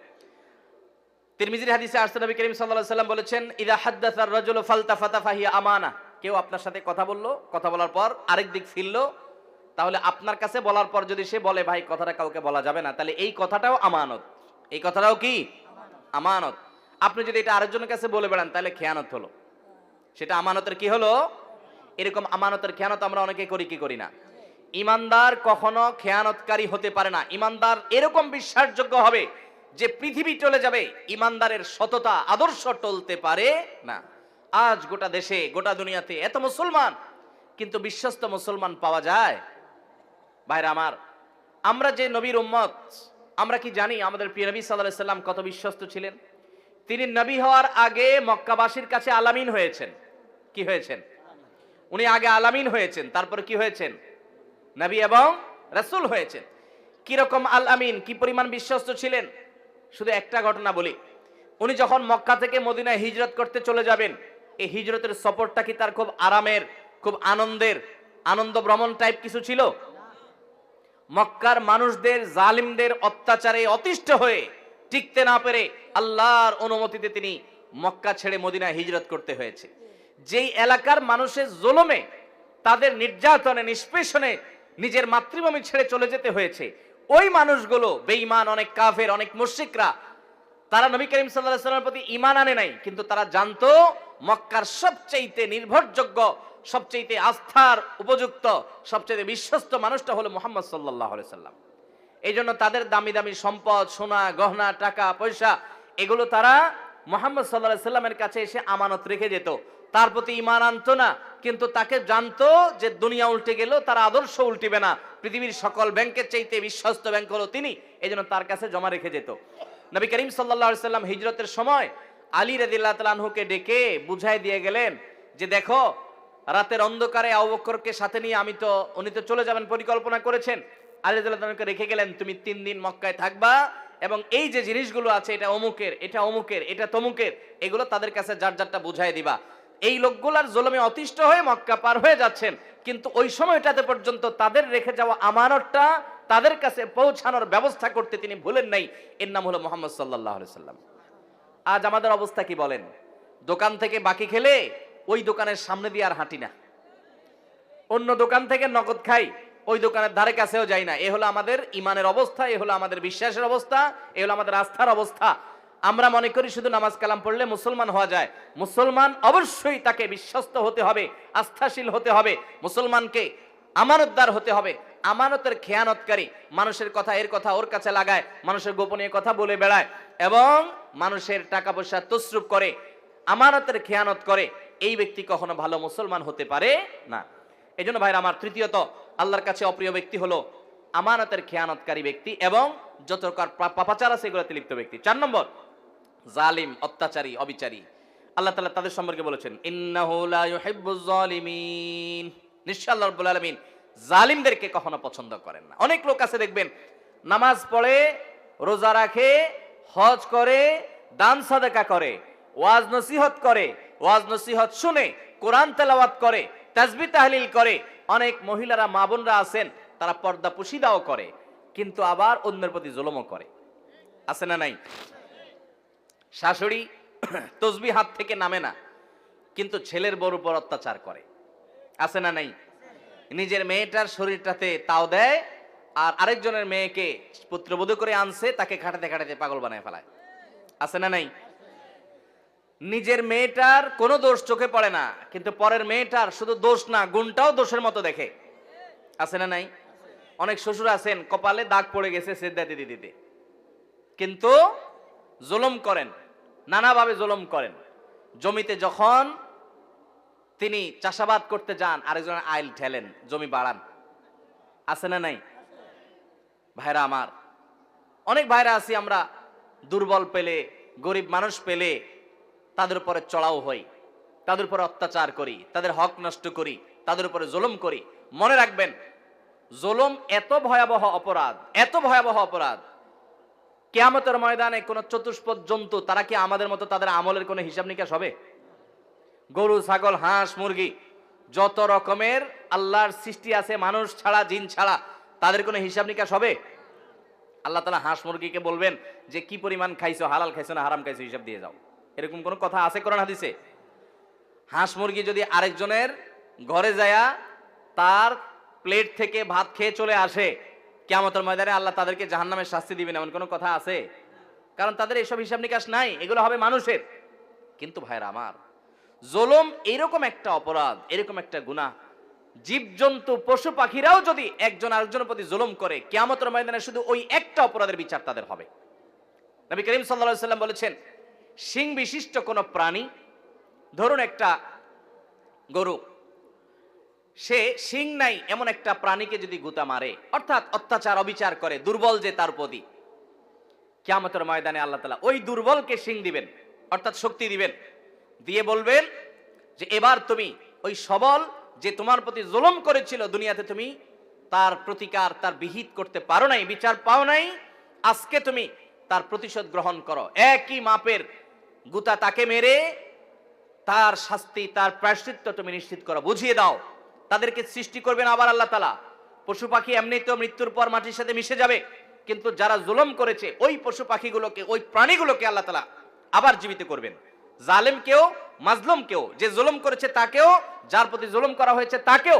তিরমিজির হাদিসে আসছে, নবী করিম সাল্লাল্লাহু আলাইহি ওয়াসাল্লাম বলেছেন, ইযা হাদ্দাসা আর-রাজুলু ফালতাফাতা ফাহিয়া আমানা। কেউ আপনার সাথে কথা বললো, কথা বলার পর আরেক দিক ফিরলো, তাহলে আপনার কাছে বলার পর যদি সে বলে ভাই কথাটা কাউকে বলা যাবে না, তাহলে এই কথাটাও আমানত। এই কথাটাও কি? আমানত। আপনি যদি এটা আরেকজনের কাছে বলে বেড়ান তাহলে খেয়ানত হলো, সেটা আমানতের কি হলো? এরকম আমানতের খেয়ানত আমরা অনেকে করি কি করি না? ইমানদার কখনো খেয়ানতকারী হতে পারে না। ইমানদার এরকম বিশ্বাসযোগ্য হবে যে পৃথিবী চলে যাবে, ইমানদারের সততা আদর্শ টলতে পারে না। আজ গোটা দেশে, গোটা দুনিয়াতে এত মুসলমান, কিন্তু বিশ্বস্ত মুসলমান পাওয়া যায়? ভাইরা আমার, আমরা যে নবীর উম্মত, আমরা কি জানি আমাদের প্রিয় নবী সাল্লাল্লাহু আলাইহি সাল্লাম কত বিশ্বস্ত ছিলেন? তিনি নবী হওয়ার আগে মক্কাবাসীর কাছে আলামিন হয়েছেন। কি হয়েছেন? উনি আগে আলামিন হয়েছেন, তারপরে কি হয়েছেন? নবী এবং রাসূল হয়েছেন। কি রকম আল আমিন, কি পরিমাণ বিশ্বস্ত ছিলেন? শুধু একটা ঘটনা বলি। উনি যখন মক্কা থেকে মদিনায় হিজরত করতে চলে যাবেন, এই হিজরতের সফরটা কি তার খুব আরামের, খুব আনন্দের, আনন্দ ভ্রমণ টাইপ কিছু ছিল? মক্কার মানুষদের, জালিমদের অত্যাচারে অতিষ্ঠ হয়ে টিকতে না পেরে আল্লাহর অনুমতিতে তিনি মক্কা ছেড়ে মদিনায় হিজরত করতে হয়েছে। যেই এলাকার মানুষের জুলুমে, তাদের নির্যাতনে, নিষ্পেষণে নিজের মাতৃভূমি ছেড়ে চলে যেতে হয়েছে, ওই মানুষগুলো বেঈমান, অনেক কাফের, অনেক মুশরিকরা, তারা নবী করিম সাল্লাল্লাহু আলাইহি ওয়াসাল্লামের প্রতি ঈমান আনে নাই, কিন্তু তারা জানতো মক্কার সবচেয়ে নির্ভরযোগ্য, সবচেয়ে আস্থার উপযুক্ত, সবচেয়ে বিশ্বস্ত মানুষটা হলো মুহাম্মদ সাল্লাল্লাহু আলাইহি সাল্লাম। এই জন্য তাদের দামি দামি সম্পদ, সোনা গহনা, টাকা পয়সা, এগুলো তারা মুহাম্মদ সাল্লাল্লাহু আলাইহি সাল্লামের কাছে এসে আমানত রেখে যেত। তার প্রতি ঈমান আনতো না, কিন্তু তাকে জানতো যে দুনিয়া উল্টে গেল, তার আদর্শ উল্টিবে না, পৃথিবীর সকল ব্যাংকের চাইতে বিশ্বস্ত ব্যাংক হলো তিনি, এই জন্য তার কাছে জমা রেখে যেত। নবী করিম সাল্লাল্লাহু আলাইহি সাল্লাম হিজরতের সময় আলী রাদিয়াল্লাহু তাআলা আনহুকে ডেকে বুঝাই দিয়ে গেলেন যে দেখো, রাতের অন্ধকারে আবু বকরকে সাথে নিয়ে উনি তো চলে যাবেন পরিকল্পনা করেছেন, আলী রাদিয়াল্লাহু তাআলাকে রেখে গেলেন, তুমি 3 দিন মক্কায় থাকবা এবং এই যে জিনিসগুলো আছে, এটা অমুকের, এটা অমুকের, এটা তমুকের, এগুলো তাদের কাছে যার যারটা বুঝাই দিবা। এই লোকগুলার জুলুমে অতিষ্ঠ হয়ে মক্কা পার হয়ে যাচ্ছেন, কিন্তু ওই সময়টাতে পর্যন্ত তাদের রেখে যাওয়া আমানতটা তাদের কাছে পৌঁছানোর ব্যবস্থা করতে তিনি ভুলেন নাই। এর নাম হলো মুহাম্মদ সাল্লাল্লাহু আলাইহি সাল্লাম। আজ আমাদের অবস্থা কি বলেন? দোকান থেকে বাকি খেলে ওই দোকানের সামনে দিয়ে আর হাঁটি না, অন্য দোকান থেকে নগদ খাই, ওই দোকানের ধারে কাছেও যাই না। এ হলো আমাদের ইমানের অবস্থা, এ হলো আমাদের বিশ্বাসের অবস্থা, এ হলো আমাদের আস্থার অবস্থা। আমরা মনে করি শুধু নামাজ কালাম পড়লে মুসলমান হওয়া যায়। মুসলমান অবশ্যই তাকে বিশ্বস্ত হতে হবে, আস্থাশীল হতে হবে, মুসলমানকে আমানতদার হতে হবে। আমানতের খেয়ানতকারী, মানুষের কথা এর কথা ওর কাছে লাগায়, মানুষের গোপনীয় কথা বলে বেড়ায় এবং মানুষের টাকা পয়সা তসরুপ করে, আমানতের খেয়ানত করে, এই ব্যক্তি কখনো ভালো মুসলমান হতে পারে না। এই জন্য ভাইরা আমার, তৃতীয়ত আল্লাহর কাছে অপ্রিয় ব্যক্তি হলো আমানতের খেয়ানতকারী ব্যক্তি এবং যত প্রকার পাপাচার আছে এগুলোতে লিপ্ত ব্যক্তি। 4 নম্বর, জালিম, অত্যাচারী, অবিচারী। আল্লাহ তাআলা তাদের সম্পর্কে বলেছেন, ইন্নাহু লা ইউহিব্বুজ জালিমিন, নিশ্চয় আল্লাহ রাব্বুল আলামিন জালিমদেরকে কখনো পছন্দ করেন না। অনেক লোক আছে দেখবেন, নামাজ পড়ে, রোজা রাখে, হজ করে, দান সাদাকা করে, ওয়াজ নসিহত করে, ওয়াজ নসিহত শুনে, কোরআন তেলাওয়াত করে, তাসবিহ তাহলিল করে। অনেক মহিলারা, মা বোনরা আছেন, তারা পর্দা পুশিদাও করে, কিন্তু আবার অন্যের প্রতি জুলুমও করে। আছে না নাই? শাশুড়ি তসবিহ হাত থেকে নামে না, কিন্তু ছেলের বউর উপর অত্যাচার করে। আছে না নাই? নিজের মেয়েটার শরীরটাতে তাও দেয়, আর আরেকজনের মেয়েকে পুত্রবধূ করে আনছে, তাকে খাটাতে খাটাতে পাগল বানায় ফেলায়। আছে না নাই? নিজের মেয়েটার কোনো দোষ চোখে পড়ে না, কিন্তু পরের মেয়েটার শুধু দোষ না, গুণটাও দোষের মতো দেখে। আছে না নাই? অনেক শ্বশুর আছেন, কপালে দাগ পড়ে গেছে সেজদা দিতে দিতে, কিন্তু জুলুম করেন, নানাভাবে জুলুম করেন। জমিতে যখন তিনি চাষাবাদ করতে যান, আরেকজনের আইল ঠেলেন, জমি বাড়ান। আছে না নাই? ভাইরা আমার, অনেক ভাইরা আছি আমরা, দুর্বল পেলে, গরিব মানুষ পেলে তাদের উপরে চড়াও হই, তাদের উপরে অত্যাচার করি, তাদের হক নষ্ট করি, তাদের উপরে জুলুম করি। মনে রাখবেন, জুলুম এত ভয়াবহ অপরাধ, এত ভয়াবহ অপরাধ, কিয়ামতের ময়দানে কোন চতুষ্পদ জন্তু, তারা কি আমাদের মতো তাদের আমলের কোনো হিসাব নিকাশ হবে? গরু, ছাগল, হাঁস, মুরগি, যত রকমের আল্লাহর সৃষ্টি আছে, মানুষ ছাড়া, জিন ছাড়া, তাদের কোনো হিসাব নিকাশ হবে? আল্লাহ তাআলা হাঁস মুরগিকে বলবেন যে কি পরিমাণ খাইছো, হালাল খাইছো না হারাম খাইছো, হিসাব দিয়ে যাও। এরকম কোন কথা আছে কোরআন হাদিসে? হাঁস মুরগি যদি আরেকজনের ঘরে যায়া তার প্লেট থেকে ভাত খেয়ে চলে আসে, কিয়ামতের ময়দানে আল্লাহ তাদেরকে জাহান্নামের শাস্তি দিবেন, এমন কোনো কথা আছে? কারণ তাদের এসব হিসাব নিকাশ নাই, এগুলো হবে মানুষের। কিন্তু ভাইরা আমার, জুলুম এরকম একটা অপরাধ, এরকম একটা গুনাহ, জীবজন্তু, পশু পাখিরাও যদি একজন আরেকজনের প্রতি জুলুম করে, কিয়ামতের ময়দানে শুধু ওই একটা অপরাধের বিচার তাদের হবে। নবী করিম সাল্লাল্লাহু আলাইহি সাল্লাম বলেছেন, শিং বিশিষ্ট কোন প্রাণী, ধরুন একটা গরু, সে শিং নাই এমন একটা প্রাণীকে যদি গুতা মারে, অর্থাৎ অত্যাচার অবিচার করে, দুর্বল যে তার প্রতি, কিয়ামতের ময়দানে আল্লাহ তাআলা ওই দুর্বলকে শিং দিবেন, অর্থাৎ শক্তি দিবেন, দিয়ে বলবেন যে এবার তুমি ওই সবল যে তোমার প্রতি জুলুম করেছিল দুনিয়াতে, তুমি তার প্রতিকার, তার বিহিত করতে পারো নাই, বিচার পাও নাই, আজকে তুমি তার প্রতিশোধ গ্রহণ করো। একই মাপের গুতা তাকে মেরে তার শাস্তি, তার প্রায়শ্চিত্ত তুমি নিশ্চিত করো, বুঝিয়ে দাও। তাদেরকে সৃষ্টি করবেন আবার আল্লাহ তাআলা। পশু পাখি এমনি তো মৃত্যুর পর মাটির সাথে মিশে যাবে, কিন্তু যারা জুলুম করেছে ওই পশু পাখিগুলোকে, ওই প্রাণীগুলোকে আল্লাহ তাআলা আবার জীবিত করবেন। জালেমকেও, মাজলুমকেও, যে জুলুম করেছে তাকেও, যার প্রতি জুলুম করা হয়েছে তাকেও।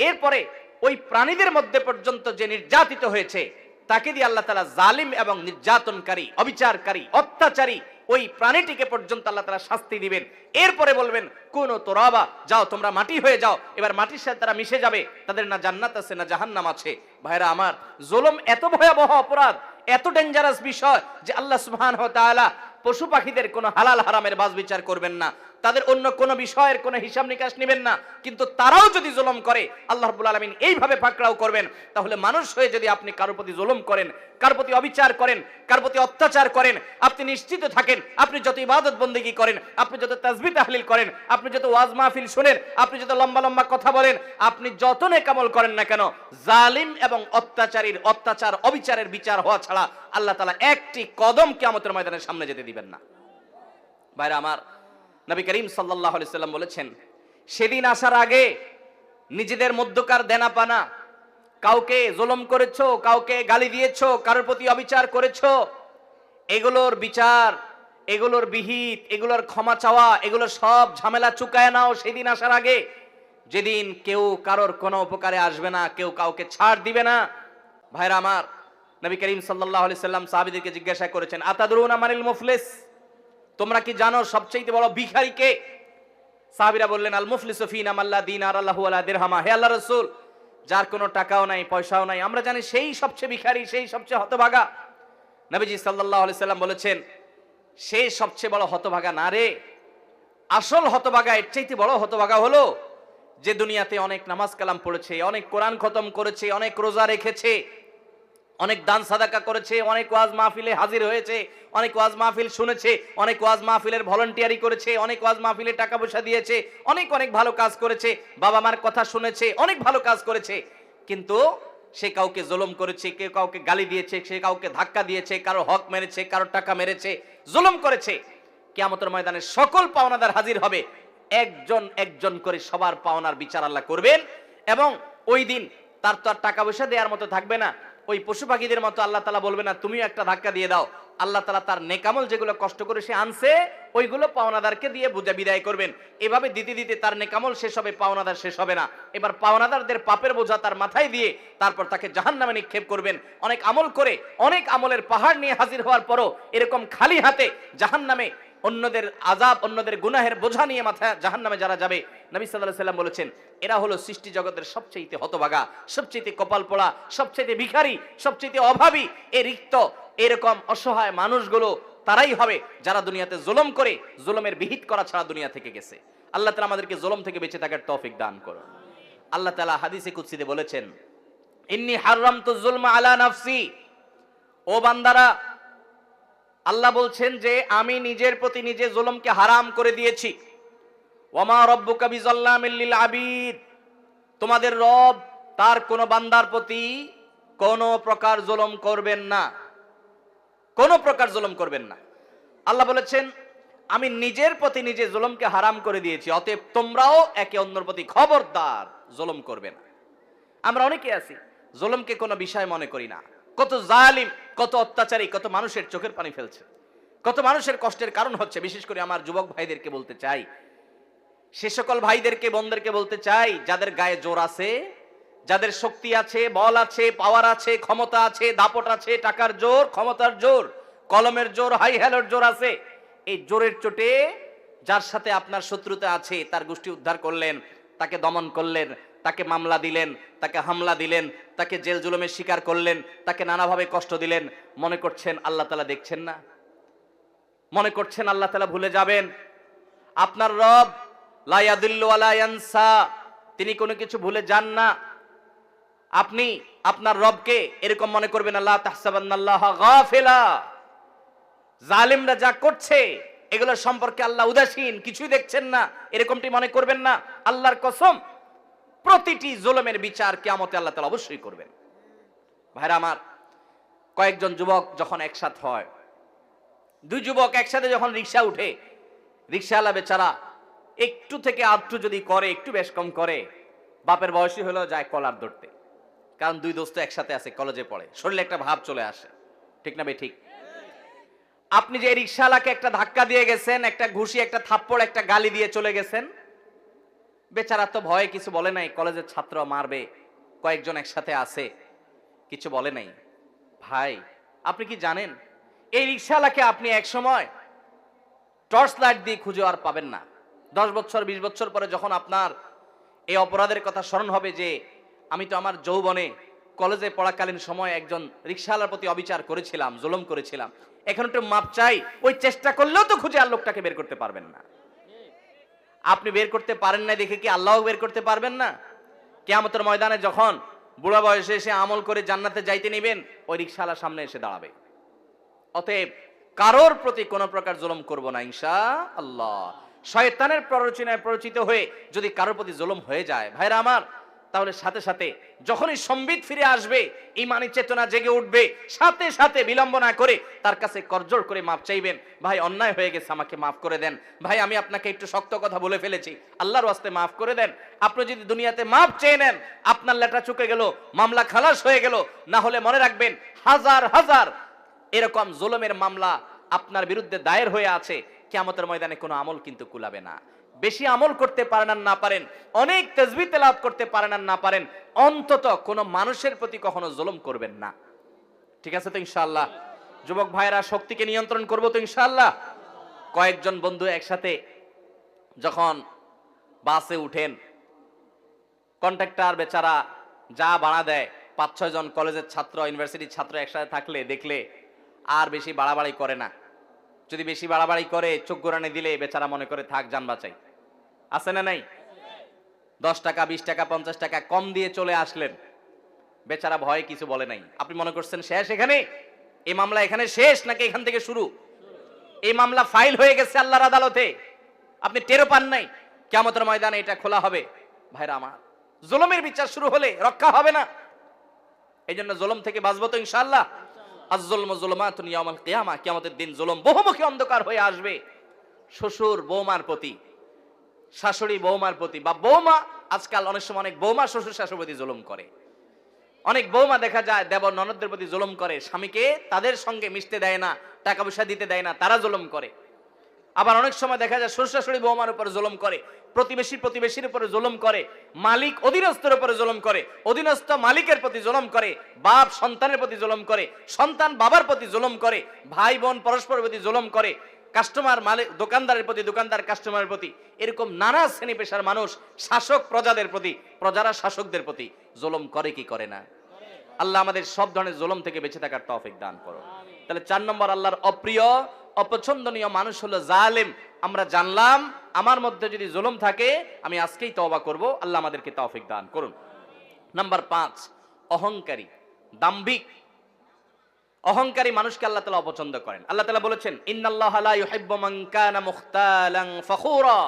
এরপরে ওই প্রাণীদের মধ্যে পর্যন্ত যে নির্যাতিত হয়েছে তাকে দিয়ে আল্লাহ তাআলা জালিম এবং নির্যাতনকারী, অবিচারকারী, অত্যাচারী ওই প্রাণীটিকে পর্যন্ত আল্লাহ তাআলা শাস্তি দিবেন। এরপরে বলবেন কুনু তুরাবা, যাও তোমরা মাটি হয়ে যাও। এবার মাটির সাথে তারা মিশে যাবে, তাদের না জান্নাত আছে না জাহান্নাম আছে। ভাইরা আমার, জুলুম এত ভয়াবহ অপরাধ, এত ডেঞ্জারাস বিষয় যে আল্লাহ সুবহানাহু ওয়া তাআলা পশু পাখিদের কোনো হালাল হারামের বাজ বিচার করবেন না, তাদের অন্য কোনো বিষয়ের কোনো হিসাব নিকাশ নেবেন না। কিন্তু তারাও যদি জুলুম করে আল্লাহ রাব্বুল আলামিন এইভাবে পাকড়াও করবেন। তাহলে মানুষ হয়ে যদি আপনি কারোর প্রতি জুলুম করেন, কারোর প্রতি অবিচার করেন, কারোর প্রতি অত্যাচার করেন, আপনি নিশ্চিত থাকেন আপনি যত ইবাদত বন্দেগী করেন, আপনি যত তাসবিহ তাহলিল করেন, আপনি যত ওয়াজ মাহফিল শুনেন, আপনি যত লম্বা লম্বা কথা বলেন, আপনি যত নেক আমল করেন না কেন, জালিম এবং অত্যাচারীর অত্যাচার অবিচারের বিচার হওয়া ছাড়া আল্লাহ তাআলা একটি কদম কিয়ামতের ময়দানের সামনে যেতে দিবেন না। ভাইরা আমার, নবী করিম সাল্লাল্লাহু আলাইহি সাল্লাম বলেছেন, সেদিন আসার আগে নিজেদের মধ্যকার দেনা পানা, কাউকে জুলুম করেছো, কাউকে গালি দিয়েছো, কারোর প্রতি অবিচার করেছো, এগুলোর বিচার, এগুলোর বিহিত, এগুলোর ক্ষমা চাওয়া, এগুলো সব ঝামেলা চুকায় নাও সেদিন আসার আগে, যেদিন কেউ কারোর কোনো উপকারে আসবে না, কেউ কাউকে ছাড় দিবে না। ভাইরা আমার, নবী করিম সাল্লাল্লাহু আলাইহি সাল্লাম সাহাবীদেরকে জিজ্ঞাসা করেছেন, আতাদরুনা মানিল মুফলিস, তোমরা কি জানো সবচেয়ে বড় ভিখারি কে? সাহাবীরা বললেন, আল মুফলিসু ফিনা মাল্লা দিনার লাহু ওয়ালা দিরহামা। হে আল্লাহর রাসূল, যার কোনো টাকাও নাই, পয়সাও নাই, আমরা জানি সেই সবচেয়ে ভিখারি, সেই সবচেয়ে হতভাগা। নবীজি সাল্লাল্লাহু আলাইহি সাল্লাম বলেছেন, সেই সবচেয়ে বড় হতভাগা না রে, আসল হতভাগা, এর চাইতে বড় হতভাগা হলো যে দুনিয়াতে অনেক নামাজ কালাম পড়েছে, অনেক কোরআন খতম করেছে, অনেক রোজা রেখেছে, অনেক দান সাদাকা করেছে, অনেক ওয়াজ মাহফিলে হাজির হয়েছে, অনেক ওয়াজ মাহফিল শুনেছে, অনেক ওয়াজ মাহফিলের ভলান্টিয়ারি করেছে, অনেক ওয়াজ মাহফিলে টাকা পয়সা দিয়েছে, অনেক অনেক ভালো কাজ করেছে, বাবা মার কথা শুনেছে, অনেক ভালো কাজ করেছে, কিন্তু সে কাউকে জুলুম করেছে, কেউ কাউকে গালি দিয়েছে, সে কাউকে ধাক্কা দিয়েছে, কারো হক মেরেছে, কারো টাকা মেরেছে, জুলুম করেছে। কিয়ামতের ময়দানে সকল পাওনাদার হাজির হবে, একজন একজন করে সবার পাওনার বিচার আল্লাহ করবেন। এবং ওই দিন তার তো আর টাকা পয়সা দেওয়ার মতো থাকবে না, ওই পশু পাখিদের মতো আল্লাহ তাআলা বলবে না তুমিও একটা ধাক্কা দিয়ে দাও। আল্লাহ তাআলা তার নেকামল যেগুলো কষ্ট করে সে আনছে ওইগুলো পাওনাদারকে দিয়ে বুঝা বিদায় করবেন। এভাবে দিতে দিতে তার নেকামল শেষ হবে, পাওনাদার শেষ হবে না। এবার পাওনাদারদের পাপের বোঝা তার মাথায় দিয়ে তারপর তাকে জাহান্নামে নিক্ষেপ করবেন। অনেক আমল করে, অনেক আমলের পাহাড় নিয়ে হাজির হওয়ার পরও এরকম খালি হাতে জাহান্নামে অন্যদের আযাব, অন্যদের গুনাহের বোঝা নিয়ে মাথায় জাহান্নামে যারা যাবে, নবী সাল্লাল্লাহু আলাইহি সাল্লাম বলেছেন এরা হলো সৃষ্টি জগতের সবচেয়ে হতভাগা, সবচেয়ে কপাল পোড়া, সবচেয়ে ভিখারি, সবচেয়ে অভাবী, এই রিক্ত এরকম অসহায় মানুষগুলো তারাই হবে যারা দুনিয়াতে জুলুম করে, জুলুমের বিহিত করা ছাড়া দুনিয়া থেকে গেছে। আল্লাহ তাআলা আমাদেরকে জুলুম থেকে বেঁচে থাকার তৌফিক দান করুন। আল্লাহ তাআলা হাদিসে কুদসিতে বলেছেন, ইন্নী হারামতু যুলমা আলা নাফসি, ও বান্দারা, আল্লাহ বলছেন যে আমি নিজের প্রতি নিজে জুলুমকে হারাম করে দিয়েছি। ওয়ামা রব্বুকা বিযাল্লামিল লিল আবিদ, তোমাদের রব তার কোন বান্দার প্রতি কোন প্রকার জুলুম করবেন না, কোন প্রকার জুলুম করবেন না। আল্লাহ বলেছেন আমি নিজের প্রতি নিজে জুলুমকে হারাম করে দিয়েছি, অতএব তোমরাও একে অন্যের প্রতি খবরদার জুলুম করবে না। আমরা অনেকে আছি জুলুমকে কোনো বিষয় মনে করি না, কত জালিম, কত অত্যাচারী, কত মানুষের চোখের পানি ফেলছে, কত মানুষের কষ্টের কারণ হচ্ছে। বিশেষ করে আমার যুবক ভাইদেরকে বলতে চাই, সে সকল ভাইদেরকে, বোনদেরকে বলতে চাই যাদের গায়ে জোর আছে, যাদের শক্তি আছে, বল আছে, পাওয়ার আছে, ক্ষমতা আছে, দাপট আছে, টাকার জোর, ক্ষমতার জোর, কলমের জোর, হাই হ্যালোর জোর আছে, এই জোরের চোটে যার সাথে আপনার শত্রুতা আছে তার গোষ্ঠী উদ্ধার করলেন, তাকে দমন করলেন, তাকে মামলা দিলেন, তাকে হামলা দিলেন, তাকে জেল জুলুমের শিকার করলেন, তাকে নানাভাবে কষ্ট দিলেন, মনে করছেন আল্লাহ তাআলা দেখছেন না? মনে করছেন আল্লাহ তাআলা ভুলে যাবেন? আপনার রব লা ইয়াদিল্লু ওয়া লা ইয়ানসা, তিনি কোনো কিছু ভুলে যান না। আপনি আপনার রবকে এরকম মনে করবেন, আল্লাহ তাহসাবান্নাল্লাহ গাফিলা, জালিমরা যা করছে এগুলোর সম্পর্কে আল্লাহ উদাসীন, কিছুই দেখছেন না, এরকমটি মনে করবেন না। আল্লাহর কসম, প্রতিটি জুলুমের বিচার কিয়ামতে আল্লাহ তাআলা অবশ্যই করবেন। ভাইরা আমার, কয়েকজন যুবক যখন একসাথে হয়, দুই যুবক একসাথে যখন রিকশা উঠে, রিকশাওয়ালা বেচারা একটু থেকে আধটু যদি করে, একটু বেশ কম করে, বাপের বয়সী হলেও যায় কলার ধরতে। কারণ দুই দোস্ত একসাথে আছে, কলেজে পড়ে, শরীরে একটা ভাব চলে আসে, ঠিক না ভাই? ঠিক। আপনি যে রিকশাওয়ালাকে একটা ধাক্কা দিয়ে গেছেন, একটা ঘুষি, একটা থাপ্পড়, একটা গালি দিয়ে চলে গেছেন, বেচারা তো ভয়ে কিছু বলে নাই, কলেজের ছাত্র মারবে, কয়েকজন একসাথে আছে, কিছু বলে নাই। ভাই, আপনি কি জানেন এই রিকশাওয়ালাকে আপনি এক সময় টর্চ লাইট দিয়ে খুঁজে আর পাবেন না। 10 বছর 20 বছর পরে যখন আপনার এই অপরাধের কথা স্মরণ হবে যে আমি তো আমার যৌবনে কলেজে পড়াকালীন সময় একজন রিকশাওয়ালার প্রতি অবিচার করেছিলাম, জুলুম করেছিলাম, এখন একটু মাপ চাই, ওই চেষ্টা করলেও তো খুঁজে আর লোকটাকে বের করতে পারবেন না। আপনি বের করতে পারেন না দেখে কি আল্লাহও বের করতে পারবেন না? কিয়ামতের ময়দানে যখন বুড়া বয়সে এসে আমল করে জান্নাতে যাইতে নেবেন, ওই রিকশাওয়ালার সামনে এসে দাঁড়াবে। অতএব কারোর প্রতি কোনো প্রকার জুলুম করব না ইনশাআল্লাহ। শয়তানের প্ররোচনায় প্ররোচিত হয়ে যদি কারোর প্রতি জুলুম হয়ে যায়, ভাইরা আমার, তাহলে সাথে সাথে যখনই সম্বিত ফিরে আসবে, ঈমানি চেতনা জেগে উঠবে, সাথে সাথে বিলম্ব না করে তার কাছে করজোড় করে মাপ চাইবেন। ভাই, অন্যায় হয়ে গেছে, আমাকে মাফ করে দেন। ভাই, আমি আপনাকে একটু শক্ত কথা বলে ফেলেছি, আল্লাহর ওয়াস্তে মাফ করে দেন। আপনি যদি দুনিয়াতে মাপ চেয়ে নেন, আপনার লেটা চুকে গেল, মামলা খালাস হয়ে গেল। না হলে মনে রাখবেন, হাজার হাজার এরকম জুলুমের মামলা আপনার বিরুদ্ধে দায়ের হয়ে আছে, কিয়ামতের ময়দানে কোনো আমল কিন্তু কুলাবে না। বেশি আমল করতে পারেন আর না পারেন, অনেক তাসবিহ তেলাওয়াত করতে পারেন আর না পারেন, অন্তত কোনো মানুষের প্রতি কখনো জুলুম করবেন না। ঠিক আছে তো ইনশাআল্লাহ? যুবক ভাইরা, শক্তিকে নিয়ন্ত্রণ করবো তো ইনশাআল্লাহ? কয়েকজন বন্ধু একসাথে যখন বাসে উঠেন, কন্ট্রাক্টর বেচারা যা ভাড়া দেয়, 5-6 জন কলেজের ছাত্র, ইউনিভার্সিটির ছাত্র একসাথে থাকলে দেখলে আর বেশি বাড়াবাড়ি করে না। যদি বেশি বাড়াবাড়ি করে, চোখ গোরানি দিলে বেচারা মনে করে থাক, যান বাঁচাই। আছে না নাই? 10 টাকা 20 টাকা 50 টাকা কম দিয়ে চলে আসলেন, বেচারা ভয়ে কিছু বলে নাই। আপনি মনে করছেন শেষ এখানে, এই মামলা এখানে শেষ, নাকি এখান থেকে শুরু? এই মামলা ফাইল হয়ে গেছে আল্লাহর আদালতে, আপনি টেরও পান নাই। কিয়ামতের ময়দানে এটা খোলা হবে। ভাইরা আমার, জুলুমের বিচার শুরু হলে রক্ষা হবে না। এই জন্য জুলুম থেকে বাঁচবো তো ইনশাআল্লাহ? আয-যুলমু যুলুমাতুন ইয়াওমাল কিয়ামা, কিয়ামতের দিন জুলুম বহুমুখী অন্ধকার হয়ে আসবে। শ্বশুর বৌমার প্রতি, শাশুড়ি বৌমার প্রতি, বা বৌমা, আজকাল অনেক সময় অনেক বৌমা শ্বশুর শাশুড়ির প্রতি জুলুম করে। অনেক বৌমা দেখা যায় দেবর ননদদের প্রতি জুলুম করে, স্বামীকে তাদের সঙ্গে মিশতে দেয় না, টাকা পয়সা দিতে দেয় না, তারা জুলুম করে। আবার অনেক সময় দেখা যায় শ্বশুর শাশুড়ি বৌমার উপর জুলুম করে, প্রতিবেশীর উপরে জুলুম করে, মালিক অধীনস্থের উপরে জুলুম করে, অধীনস্থ মালিকের প্রতি জুলুম করে, বাপ সন্তানের প্রতি জুলুম করে, সন্তান বাবার প্রতি জুলুম করে, ভাই বোন পরস্পরের প্রতি জুলুম করে, কাস্টমার মালিক দোকানদারের প্রতি, দোকানদার কাস্টমারের প্রতি, এরকম নানা শ্রেণী পেশার মানুষ শাসক প্রজাদের প্রতি, প্রজারা শাসকদের প্রতি জুলুম করে কি করে না? আল্লাহ আমাদের সব ধরনের জুলুম থেকে বেঁচে থাকার তৌফিক দান করো। তাহলে 4 নম্বর, আল্লাহর অপ্রিয় অপছন্দনীয় মানুষ হলো জালেম। আমরা জানলাম, আমার মধ্যে যদি জুলুম থাকে আমি আজকেই তওবা করব, আল্লাহ আমাদেরকে তৌফিক দান করুন। নাম্বার 5, অহংকারী, দাম্ভিক। অহংকারী মানুষকে আল্লাহ তাআলা অপছন্দ করেন। আল্লাহ তাআলা বলেছেন, ইন্নাল্লাহা লা ইউহিব্বু মান কানা মুখতালান ফখুরা,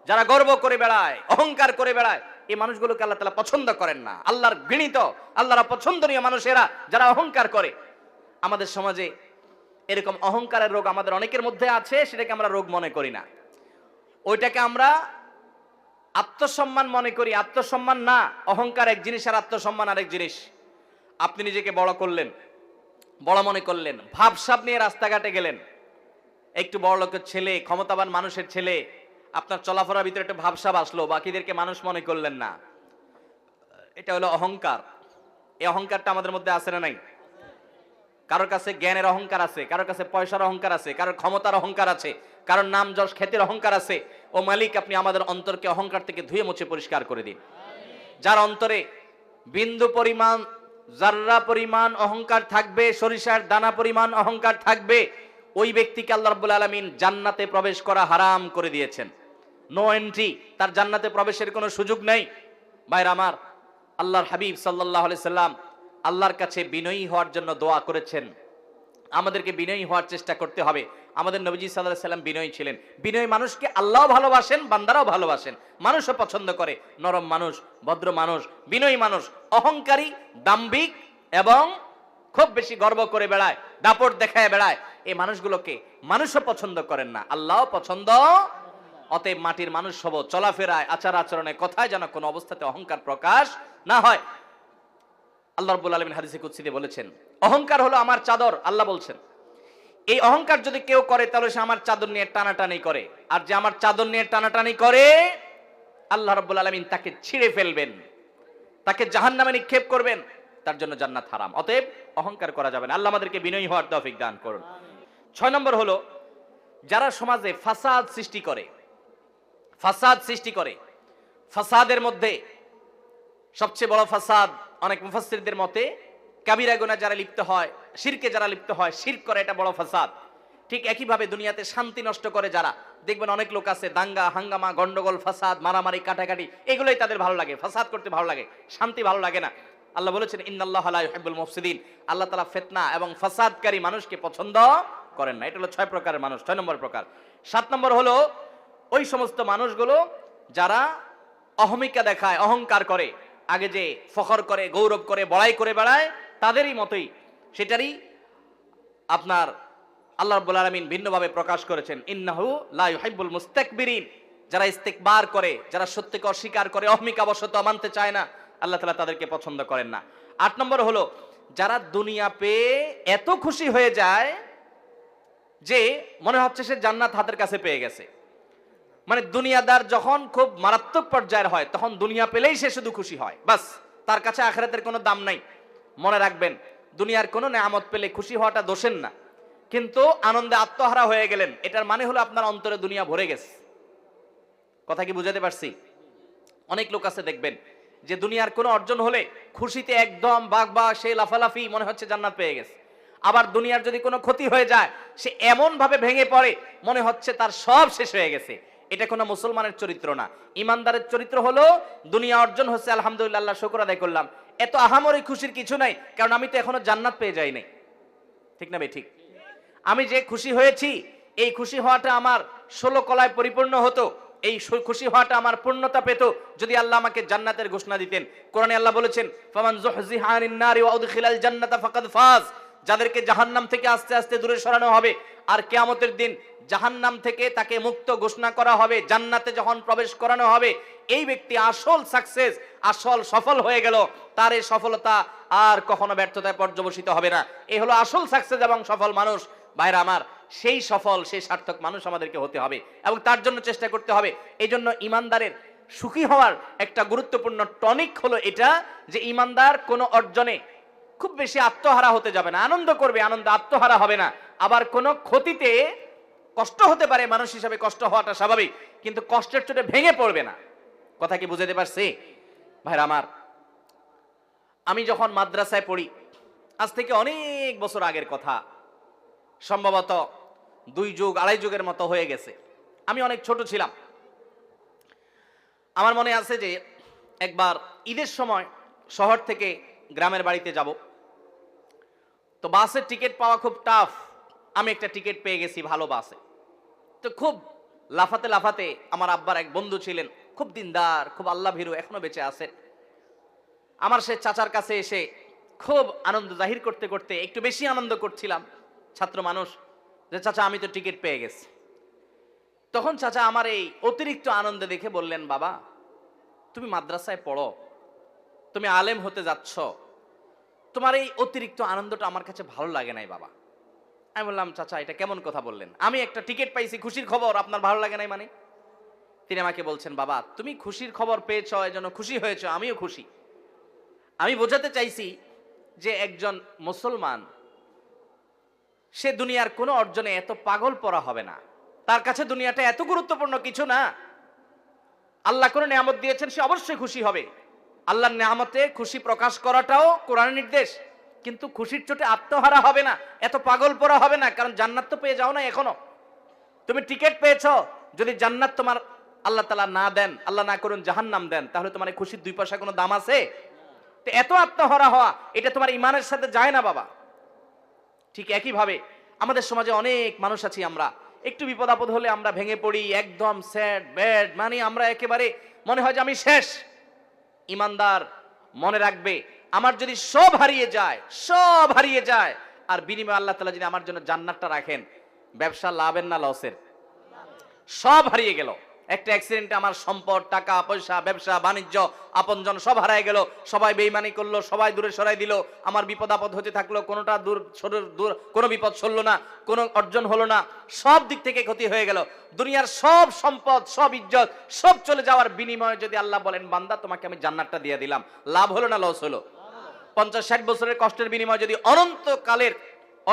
যারা গর্ব করে বেড়ায়, অহংকার করে বেড়ায়, এই মানুষগুলোকে আল্লাহ তাআলা পছন্দ করেন না। আল্লাহর ঘৃণিত, আল্লাহর অপছন্দনীয় মানুষেরা যারা অহংকার করে। আমাদের সমাজে এরকম অহংকারের রোগ আমাদের অনেকের মধ্যে আছে, সেটাকে আমরা রোগ মনে করি না, ওইটাকে আমরা আত্মসম্মান মনে করি। আত্মসম্মান না, অহংকার এক জিনিস আর আত্মসম্মান আরেক জিনিস। আপনি নিজেকে বড় করলেন, বড় মনে করলেন, ভাবসাব নিয়ে রাস্তাঘাটে গেলেন, একটু বড় লোকের ছেলে, ক্ষমতাবান মানুষের ছেলে, আপনার চলাফেরার ভিতরে একটা ভাবসাব আসলো, বাকিদেরকে মানুষ মনে করলেন না, এটা হলো অহংকার। এই অহংকারটা আমাদের মধ্যে আছে না নাই? কারোর কাছে জ্ঞানের অহংকার আছে, কারোর কাছে পয়সার অহংকার আছে, কারোর ক্ষমতার অহংকার আছে, কারোর নাম যশ খ্যাতির অহংকার আছে। ও মালিক, আপনি আমাদের অন্তরকে অহংকার থেকে ধুয়ে মুছে পরিষ্কার করে দিন। যার অন্তরে বিন্দু পরিমাণ, জাররা পরিমাণ অহংকার থাকবে, সরিষার দানা পরিমাণ অহংকার থাকবে, ওই ব্যক্তিকে আল্লাহ রাব্বুল আলামিন জান্নাতে প্রবেশ করা হারাম করে দিয়েছেন। নো এন্ট্রি, তার জান্নাতে প্রবেশের কোনো সুযোগ নেই। ভাইরা আমার, আল্লাহর হাবিব সাল্লাল্লাহু আলাইহি সাল্লাম আল্লাহর কাছে বিনয়ী হওয়ার জন্য দোয়া করেছেন। আমাদেরকে বিনয়ী হওয়ার চেষ্টা করতে হবে। আমাদের নবীজি সাল্লাল্লাহু আলাইহি সাল্লাম বিনয়ী ছিলেন। বিনয়ী মানুষকে আল্লাহও ভালোবাসেন, বান্দারাও ভালোবাসেন, মানুষও পছন্দ করে। নরম মানুষ, ভদ্র মানুষ, বিনয়ী মানুষ। অহংকারী, দাম্ভিক এবং খুব বেশি গর্ব করে বেড়ায়, দাপট দেখায় বেড়ায়, এই মানুষগুলোকে মানুষও পছন্দ করেন না, আল্লাহও পছন্দ। অতএব মাটির মানুষ হব, চলাফেরায়, আচার আচরণে, কথায় যেন কোনো অবস্থাতে অহংকার প্রকাশ না হয়। আল্লাহ রাব্বুল আলামিন হাদিসে কুদসিতে বলেছেন, অহংকার হলো আমার চাদর। আল্লাহ বলছেন, এই অহংকার যদি কেউ করে তাহলে সে আমার চাদর নিয়ে টানাটানি করে, আর যে আমার চাদর নিয়ে টানাটানি করে আল্লাহ রাব্বুল আলামিন তাকে ছিঁড়ে ফেলবেন, তাকে জাহান্নামে নিক্ষেপ করবেন, তার জন্য জান্নাত হারাম। অতএব অহংকার করা যাবে না। আল্লাহ আমাদেরকে বিনয়ী হওয়ার তৌফিক দান করুন। 6 নম্বর হলো, যারা সমাজে ফাসাদ সৃষ্টি করে, ফাসাদ সৃষ্টি করে, ফাসাদের মধ্যে সবচেয়ে বড় ফাসাদ অনেক মুফাসসিরদের মতে কাবিরা গুনাহ যারা লিপ্ত হয়, শিরকে যারা লিপ্ত হয়, শিরক করে, এটা বড় ফাসাদ। ঠিক একইভাবে দুনিয়াতে শান্তি নষ্ট করে যারা, দেখবেন অনেক লোক আছে দাঙ্গা হাঙ্গামা, গন্ডগোল, ফাসাদ, মারামারি, কাটাকাটি, এগুলোই তাদের ভালো লাগে, ফাসাদ করতে ভালো লাগে, শান্তি ভালো লাগে না। আল্লাহ বলেছেন, ইন্নাল্লাহা লা ইউহিব্বুল মুফসিদিন, আল্লাহ তাআলা ফিতনা এবং ফাসাদকারী মানুষকে পছন্দ করেন না। এটা হলো 6 প্রকারের মানুষ, 6 নম্বর প্রকার। 7 নম্বর হলো ওই সমস্ত মানুষগুলো যারা অহমিকা দেখায়, অহংকার করে, আগে যে ফখর করে, গৌরব করে, বড়াই করে বেড়ায়, তাদেরই মতোই, সেটারই আপনার আল্লাহ রাব্বুল আলামিন ভিন্নভাবে প্রকাশ করেছেন, ইন্নাহু লা ইউহিব্বুল মুস্তাকবিরিন, যারা ইস্তিকবার করে, যারা সত্যকে অস্বীকার করে, অহমিকা বশত মানতে চায় না, আল্লাহ তাআলা তাদেরকে পছন্দ করেন না। 8 নম্বর হলো, যারা দুনিয়া পেয়ে এত খুশি হয়ে যায় যে মনে হচ্ছে সে জান্নাত হাতের কাছে পেয়ে গেছে। মানে দুনিয়াদার যখন খুব মারাত্মক পর্যায়ের হয়, তখন দুনিয়া পেলেই সে শুধু খুশি হয়, বাস, তার কাছে আখিরাতের কোনো দাম নাই। মনে রাখবেন, দুনিয়ার কোনো নেয়ামত পেলে খুশি হওয়াটা দোষের না, কিন্তু আনন্দে আত্মহারা হয়ে গেলেন, এটার মানে হলো আপনার অন্তরে দুনিয়া ভরে গেছে। কথা কি বুঝাতে পারছি? অনেক লোক আছে দেখবেন যে দুনিয়ার কোনো অর্জন হলে খুশিতে একদম বাগবা, সে লাফালাফি, মনে হচ্ছে জান্নাত পেয়ে গেছে। আবার দুনিয়ার যদি কোনো ক্ষতি হয়ে যায়, সে এমন ভাবে ভেঙে পড়ে, মনে হচ্ছে তার সব শেষ হয়ে গেছে। এটা কোনো মুসলমানের চরিত্র না। ইমানদারের চরিত্র হলো, দুনিয়া অর্জন হচ্ছে, আলহামদুলিল্লাহ, আল্লাহ শুকর আদায় করলাম, এত আহামরি খুশির কিছু নাই, কারণ আমি তো এখনো জান্নাত পেয়ে যাই নাই। ঠিক না ভাই? ঠিক। আমি যে খুশি হয়েছি, এই খুশি হওয়াটা আমার 16 কলায় পরিপূর্ণ হতো, এই খুশি হওয়াটা আমার পূর্ণতা পেত যদি আল্লাহ আমাকে জান্নাতের ঘোষণা দিতেন। কোরআনে আল্লাহ বলেছেন, ফামান যুহজিহা আনিন নারি ওয়া উদখিলাল জান্নাতা ফাকাদ ফাজ, যাদেরকে জাহান্নাম থেকে আস্তে আস্তে দূরে সরানো হবে, আর কিয়ামতের দিন জাহান্নাম থেকে তাকে মুক্ত ঘোষণা করা হবে, জান্নাতে যখন প্রবেশ করানো হবে, এই ব্যক্তি আসল সাকসেস, আসল সফল হয়ে গেল। তার এই সফলতা আর কখনো ব্যর্থতায় পর্যবসিত হবে না। এই হলো আসল সাকসেস এবং সফল মানুষ। ভাইরা আমার, সেই সফল, সেই সার্থক মানুষ আমাদেরকে হতে হবে এবং তার জন্য চেষ্টা করতে হবে। এই জন্য ইমানদারের সুখী হওয়ার একটা গুরুত্বপূর্ণ টনিক হলো এটা, যে ইমানদার কোনো অর্জনে খুব বেশি আত্মহারা হতে যাবে না, আনন্দ করবে, আনন্দ আত্মহারা হবে না। আবার কোনো ক্ষতিতে কষ্ট হতে পারে, মানুষ হিসাবে কষ্ট হওয়াটা স্বাভাবিক, কিন্তু কষ্টের চোটে ভেঙে পড়বে না। কথা কি বুঝাতে পারছি? ভাইরা আমার, আমি যখন মাদ্রাসায় পড়ি, আজ থেকে অনেক বছর আগের কথা, সম্ভবত 2 যুগ 2.5 যুগের মতো হয়ে গেছে। আমি অনেক ছোট ছিলাম। আমার মনে আছে যে একবার ঈদের সময় শহর থেকে গ্রামের বাড়িতে যাব, তো বাসের টিকিট পাওয়া খুব টাফ। আমি একটা টিকিট পেয়ে গেছি ভালো বাসে। তো খুব লাফাতে লাফাতে, আমার আব্বার এক বন্ধু ছিলেন, খুব দিনদার, খুব আল্লাহ ভীরু, এখনো বেঁচে আছেন, আমার সে চাচার কাছে এসে খুব আনন্দ জাহির করতে করতে একটু বেশি আনন্দ করছিলাম, ছাত্র মানুষ, যে চাচা আমি তো টিকিট পেয়ে গেছি। তখন চাচা আমার এই অতিরিক্ত আনন্দ দেখে বললেন, বাবা তুমি মাদ্রাসায় পড়ো, তুমি আলেম হতে যাচ্ছ, তোমার এই অতিরিক্ত আনন্দটা আমার কাছে ভালো লাগে নাই বাবা। আমি বললাম, চাচা এটা কেমন কথা বললেন? আমি একটা টিকিট পাইছি, খুশির খবর, আপনার ভালো লাগে নাই মানে? তিনি আমাকে বলছেন, বাবা তুমি খুশির খবর পেয়েছ, এজন্য খুশি হয়েছ, আমিও খুশি। আমি বোঝাতে চাইছি যে একজন মুসলমান, সে দুনিয়ার কোনো অর্জনে এত পাগল পড়া হবে না, তার কাছে দুনিয়াটা এত গুরুত্বপূর্ণ কিছু না। আল্লাহ কোনো নিয়ামত দিয়েছেন, সে অবশ্যই খুশি হবে। আল্লাহর নিয়ামতে খুশি প্রকাশ করাটাও কোরআনের নির্দেশ, কিন্তু খুশির চোটে আত্মহারা হবে না, এত পাগল পড়া হবে না, কারণ জান্নাত তো পেয়ে যাও না এখনো। তুমি টিকিট পেয়েছো, যদি জান্নাত তোমার আল্লাহ তাআলা না দেন, আল্লাহ না করুন জাহান্নাম দেন, তাহলে তোমার এই খুশির 2 পয়সা কোনো দাম আছে? তো এত আত্মহারা হওয়া এটা তোমার ইমানের সাথে যায় না বাবা। ঠিক একই ভাবে আমাদের সমাজে অনেক মানুষ আছি, আমরা একটু বিপদ আপদ হলে আমরা ভেঙে পড়ি, একদম স্যাড ব্যাড, মানে আমরা একেবারে মনে হয় যে আমি শেষ। ইমানদার মনে রাখবে, আমার যদি সব হারিয়ে যায় আর বিনিময়ে আল্লাহ তাআলা যদি আমার জন্য জান্নাতটা রাখেন, ব্যবসা লাভের না লসের? সব হারিয়ে গেল, একটা অ্যাক্সিডেন্টে আমার সম্পদ, টাকা পয়সা, ব্যবসা বাণিজ্য, আপনজন সব হারিয়ে গেল, সবাই বেঈমানি করলো, সবাই দূরে সরাই দিল, আমার বিপদ আপদ হতে থাকলো, কোনোটা দূর কোনো বিপদ সরলো না, কোনো অর্জন হলো না, সব দিক থেকে ক্ষতি হয়ে গেল। দুনিয়ার সব সম্পদ, সব ইজ্জত সব চলে যাওয়ার বিনিময়ে যদি আল্লাহ বলেন বান্দা তোমাকে আমি জান্নাতটা দিয়ে দিলাম, লাভ হলো না লস হলো? 50-60 বছরের কষ্টের বিনিময়ে যদি অনন্তকালের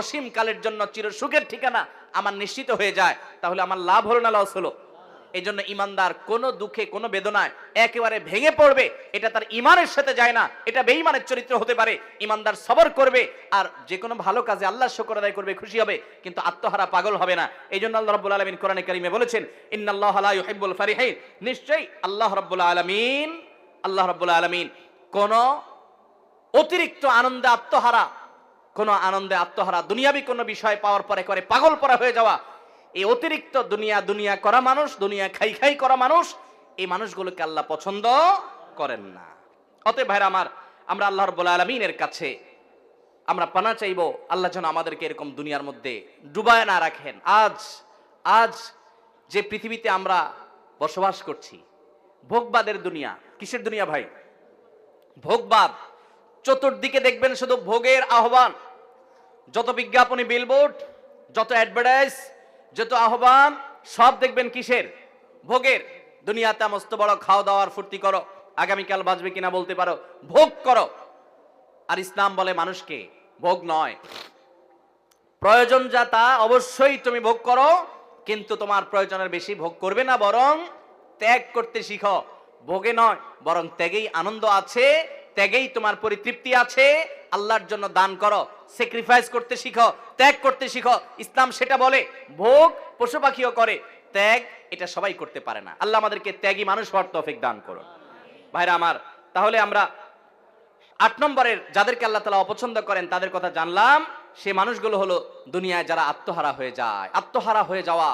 অসীম কালের জন্য চির সুখের ঠিকানা আমার নিশ্চিত হয়ে যায়, তাহলে আমার লাভ হলো না লস হলো? এই জন্য ইমানদার কোনো দুঃখে, কোনো বেদনায় একেবারে ভেঙে পড়বে, এটা তার ইমানের সাথে যায় না, এটা বেঈমানের চরিত্র হতে পারে। ইমানদার সবর করবে আর যে কোনো ভালো কাজে আল্লাহর শুকর আদায় করবে, খুশি হবে, কিন্তু আত্মহারা পাগল হবে না। এই জন্য আল্লাহ রাব্বুল আলামিন কোরআনে কারিমে বলেছেন, ইন্নাল্লাহা লা ইউহিব্বুল ফারিহিন, নিশ্চয়ই আল্লাহ রাব্বুল আলামিন কোন অতিরিক্ত আনন্দে আত্মহারা, দুনিয়াবি কোনো বিষয় পাওয়ার পরে করে পাগল পরা হয়ে যাওয়া, এই অতিরিক্ত দুনিয়া করা মানুষ, দুনিয়া খাই করা মানুষ, এই মানুষগুলোকে আল্লাহ পছন্দ করেন না। অতএব ভাইরা আমার, আমরা আল্লাহ রাব্বুল আলামিনের কাছে আমরা পানা চাইবো, আল্লাহ যেন আমাদেরকে এরকম দুনিয়ার মধ্যে ডুবায় না রাখেন। আজ যে পৃথিবীতে আমরা বসবাস করছি, ভোগবাদের দুনিয়া। কিসের দুনিয়া ভাই? ভোগবাদ। চতুর্দিকে দেখবেন শুধু ভোগের আহ্বান, যত বিজ্ঞাপনী, বিলবোর্ড, যত অ্যাডভার্টাইজ, যত আহ্বান, সব দেখবেন কিসের? ভোগের। দুনিয়াতে মস্ত বড় খাওয়া দাওয়ার ফুর্তি করো, আগামীকাল বাঁচবে কিনা বলতে পারো, ভোগ করো। আর ইসলাম বলে মানুষকে ভোগ নয়, প্রয়োজন যা তা অবশ্যই তুমি ভোগ করো, কিন্তু তোমার প্রয়োজনের বেশি ভোগ করবে না, বরং ত্যাগ করতে শিখো। ভোগে নয়, বরং ত্যাগেই আনন্দ আছে, ত্যাগেই তোমার পরিতৃপ্তি আছে। আল্লাহর জন্য দান করো, স্যাক্রিফাইস করতে শিখো, ত্যাগ করতে শিখো। ইসলাম সেটা বলে। ভোগ পশু পাখিও করে, ত্যাগ এটা সবাই করতে পারে না। আল্লাহ আমাদেরকে ত্যাগী মানুষ হওয়ার তৌফিক দান করুন। ভাইরা আমার, তাহলে আমরা 8 নম্বরের যাদেরকে আল্লাহ তাআলা অপছন্দ করেন তাদের কথা জানলাম। সে মানুষগুলো হলো দুনিয়ায় যারা আত্মহারা হয়ে যায়। আত্মহারা হয়ে যাওয়া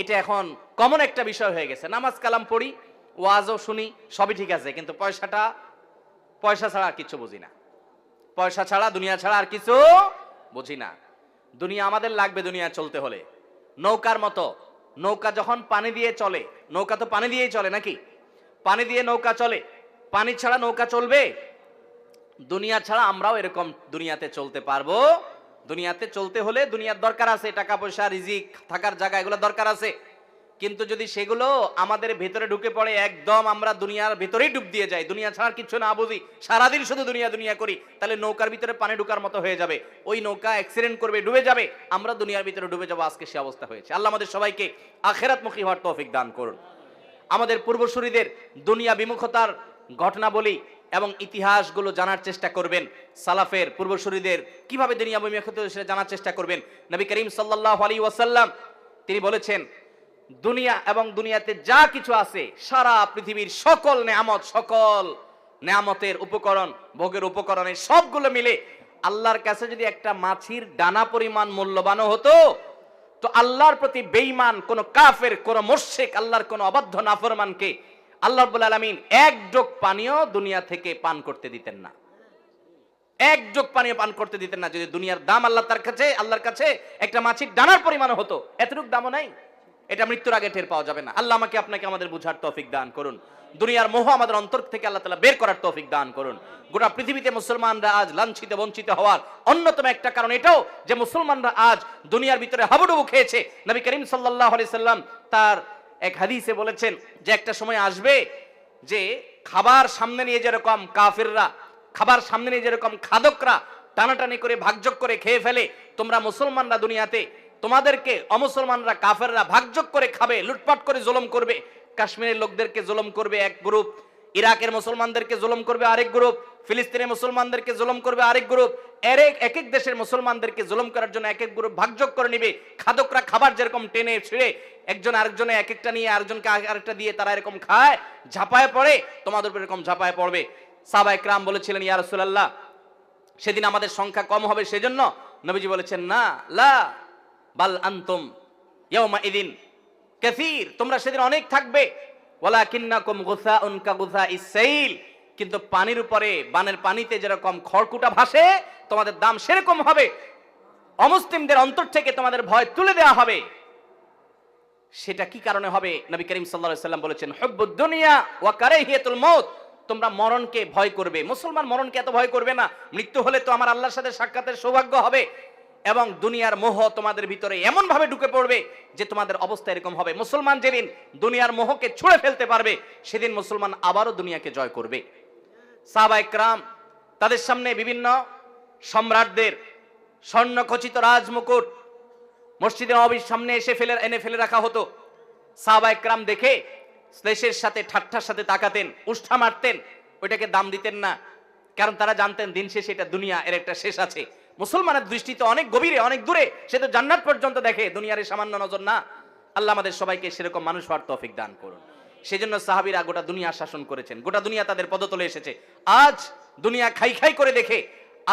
এটা এখন কমন একটা বিষয় হয়ে গেছে। নামাজ কালাম পড়ি, ওয়াজও শুনি, সবই ঠিক আছে, কিন্তু পয়সা ছাড়া আর কিছু বুঝি না। পয়সা ছাড়া, দুনিয়া ছাড়া আর কিছু বুঝি না। দুনিয়া আমাদের লাগবে দুনিয়া চলতে হলে। নৌকার মতো, নৌকা যখন পানি দিয়ে চলে, নৌকা তো পানি দিয়েই চলে নাকি? পানি দিয়ে নৌকা চলে, পানি ছাড়া নৌকা চলবে? দুনিয়া ছাড়া আমরাও এরকম দুনিয়াতে চলতে পারবো? দুনিয়াতে চলতে হলে দুনিয়ার দরকার আছে, টাকা পয়সা, রিজিক, থাকার জায়গা, এগুলো দরকার আছে। কিন্তু যদি সেগুলো আমাদের ভেতরে ঢুকে পড়ে, একদম আমরা দুনিয়ার ভেতরেই ডুব দিয়ে যাই, দুনিয়া ছাড়া কিছু না বুঝি, সারাদিন শুধু দুনিয়া করি, তাহলে নৌকার ভিতরে পানি ঢুকার মতো হয়ে যাবে। ওই নৌকা অ্যাক্সিডেন্ট করবে, ডুবে যাবে, আমরা দুনিয়ার ভিতরে ডুবে যাবো। আজকে সে অবস্থা হয়েছে। আল্লাহ আমাদের সবাইকে আখিরাতমুখী হওয়ার তৌফিক দান করুন। আমাদের পূর্বসূরীদের দুনিয়া বিমুখতার ঘটনাবলী এবং ইতিহাসগুলো জানার চেষ্টা করবেন। সালাফের পূর্বসূরীদের কিভাবে দুনিয়া বিমুখতা সেটা জানার চেষ্টা করবেন। নবী করিম সাল্লাল্লাহু আলাইহি ওয়াসাল্লাম তিনি বলেছেন, দুনিয়া এবং দুনিয়াতে যা কিছু আছে, সারা পৃথিবীর সকল নেয়ামতের উপকরণ, ভোগের উপকরণের সবগুলো মিলে আল্লাহর কাছে যদি একটা মাছির দানা পরিমাণ মূল্যবান হতো, তো আল্লাহর প্রতি বেঈমান কোন কাফের, কোন মুশরিক, আল্লাহর কোন অবাধ্য নাফরমানকে আল্লাহ রাব্বুল আলামিন এক জোগ পানিও দুনিয়া থেকে পান করতে দিতেন না। এক জোগ পানিও পান করতে দিতেন না। যদি দুনিয়ার দাম আল্লাহর কাছে একটা মাছির দানার পরিমাণ হতো, এতটুকু দামও নাই। এটা মৃত্যুর আগে টের পাওয়া যাবে না। আল্লাহ আমাকে আপনাকে আমাদের বুঝার তৌফিক দান করুন। দুনিয়ার মোহ আমাদের অন্তর থেকে আল্লাহ তাআলা বের করার তৌফিক দান করুন। গোটা পৃথিবীতে মুসলমানরা আজ লাঞ্ছিত বঞ্চিত হওয়ার অন্যতম একটা কারণ এটাও যে মুসলমানরা আজ দুনিয়ার ভিতরে হাবুডুবু খেয়েছে। নবী করিম সাল্লাল্লাহু আলাইহি সাল্লাম তার এক হাদিসে বলেছেন যে একটা সময় আসবে যে খাবার সামনে নিয়ে যেরকম কাফিররা, খাবার সামনে নিয়ে যেরকম খাদকরা টানাটানি করে ভাগযোগ করে খেয়ে ফেলে, তোমরা মুসলমানরা দুনিয়াতে তোমাদেরকে অমুসলমানরা কাফেররা ভাগযোগ করে খাবে, লুটপাট করে জুলুম করবে। কাশ্মীরের লোকদেরকে জুলুম করবে এক গ্রুপ, ইরাকের মুসলমানদেরকে জুলুম করবে আরেক গ্রুপ, ফিলিস্তিনের মুসলমানদেরকে জুলুম করবে আরেক গ্রুপ, এক এক দেশের মুসলমানদেরকে জুলুম করার জন্য এক এক গ্রুপ ভাগযোগ করে নিবে। খাদকরা খাবার যেরকম টেনে ছিঁড়ে একজন আরেকজনে এক একটা নিয়ে আরেকজনকে আরেকটা দিয়ে তারা এরকম খায়, ঝাঁপায় পড়ে, তোমাদের উপর এরকম ঝাঁপায় পড়বে। সাহাবায়ে কেরাম বলেছিলেন, ইয়া রাসূলুল্লাহ, সেদিন আমাদের সংখ্যা কম হবে, সেজন্য নবীজি বলেছেন, না, লা বাল আনতুম ইয়াউমা ইদিন কাসীর, তোমরা সেদিন অনেক থাকবে, ওয়ালাকিন্নাকুম গুসাউন কাগুসাইস সাইল, কিন্তু পানির উপরে, বানের পানিতে যেরকম খড়কুটা ভাসে, তোমাদের দাম সেরকম হবে। অমুসলিমদের অন্তর থেকে তোমাদের ভয় তুলে দেওয়া হবে। সেটা কি কারণে হবে? নবী করিম সাল্লাল্লাহু আলাইহি ওয়াসাল্লাম বলেছেন, হুব্বুদ দুনিয়া ওয়া কারাহিয়াতুল মউত, তোমরা মরণকে ভয় করবে। মুসলমান মরণকে এত ভয় করবে না, মৃত্যু হলে তো আমার আল্লাহর সাথে সাক্ষাতের সৌভাগ্য হবে, এবং দুনিয়ার মোহ তোমাদের ভিতরে এমন ভাবে ঢুকে পড়বে যে তোমাদের অবস্থা এরকম হবে। মুসলমান যেদিন দুনিয়ার মোহকে ছুঁড়ে ফেলতে পারবে, সেদিন মুসলমান আবারও দুনিয়াকে জয় করবে। সাহাবায়ে কেরাম, তাদের সামনে বিভিন্ন সম্রাটদের স্বর্ণখচিত রাজমুকুট মসজিদে নববীর সামনে এনে ফেলে রাখা হতো। সাহাবায়ে কেরাম দেখে দেশের সাথে ঠাট্টার সাথে তাকাতেন, উষ্ঠা মারতেন, ওইটাকে দাম দিতেন না, কারণ তারা জানতেন দিন শেষে এটা দুনিয়া, এর একটা শেষ আছে। মুসলমানের দৃষ্টি তো অনেক গভীরে, অনেক দূরে, সে তো জান্নাত পর্যন্ত দেখে, দুনিয়ার সামান্য নজর না। আল্লাহ আমাদের সবাইকে সেরকম মানুষ হওয়ার তৌফিক দান করুন। সেজন্য সাহাবীরা গোটা দুনিয়া শাসন করেছেন, গোটা দুনিয়া তাদের পদতলে এসেছে। আজ দুনিয়া খাই খাই করে দেখে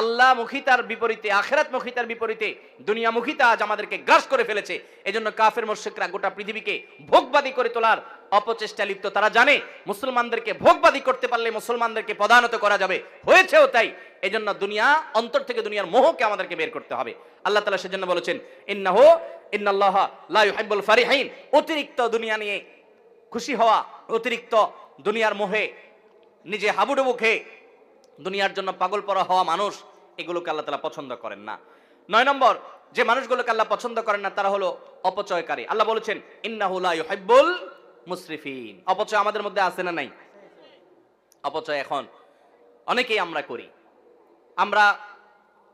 আল্লাহ মুখিতার বিপরীতে, আখিরাত মুখিতার বিপরীতে দুনিয়া মুখিতা আজ আমাদেরকে গ্রাস করে ফেলেছে। এজন্য কাফের মুশরিকরা গোটা পৃথিবীকে ভোগবাদী করে তোলার অপচেষ্টা লিপ্ত। তারা জানে মুসলমানদেরকে ভোগবাদী করতে পারলে মুসলমানদেরকে পদানত করা যাবে, হয়েছেও তাই। এজন্য দুনিয়া, অন্তর থেকে দুনিয়ার মোহকে আমাদেরকে বের করতে হবে। আল্লাহ তাআলা সেজন্য বলেছেন, ইন্নাল্লাহা লা ইউহিব্বুল ফারিহিন, অতিরিক্ত দুনিয়া নিয়ে খুশি হওয়া, অতিরিক্ত দুনিয়ার মোহে নিজে হাবুডুবু খেয়ে দুনিয়ার জন্য পাগল পরা হওয়া মানুষ, এগুলোকে আল্লাহ তাআলা পছন্দ করেন না। 9 নম্বর, যে মানুষগুলোকে আল্লাহ পছন্দ করেন না তারা হলো অপচয়কারী। আল্লাহ বলেছেন, ইন্নাহু লা ইউহিব্বুল মুসরিফিন। অপচয় আমাদের মধ্যে আছে না নাই? অপচয় এখন অনেকেই আমরা করি। আমরা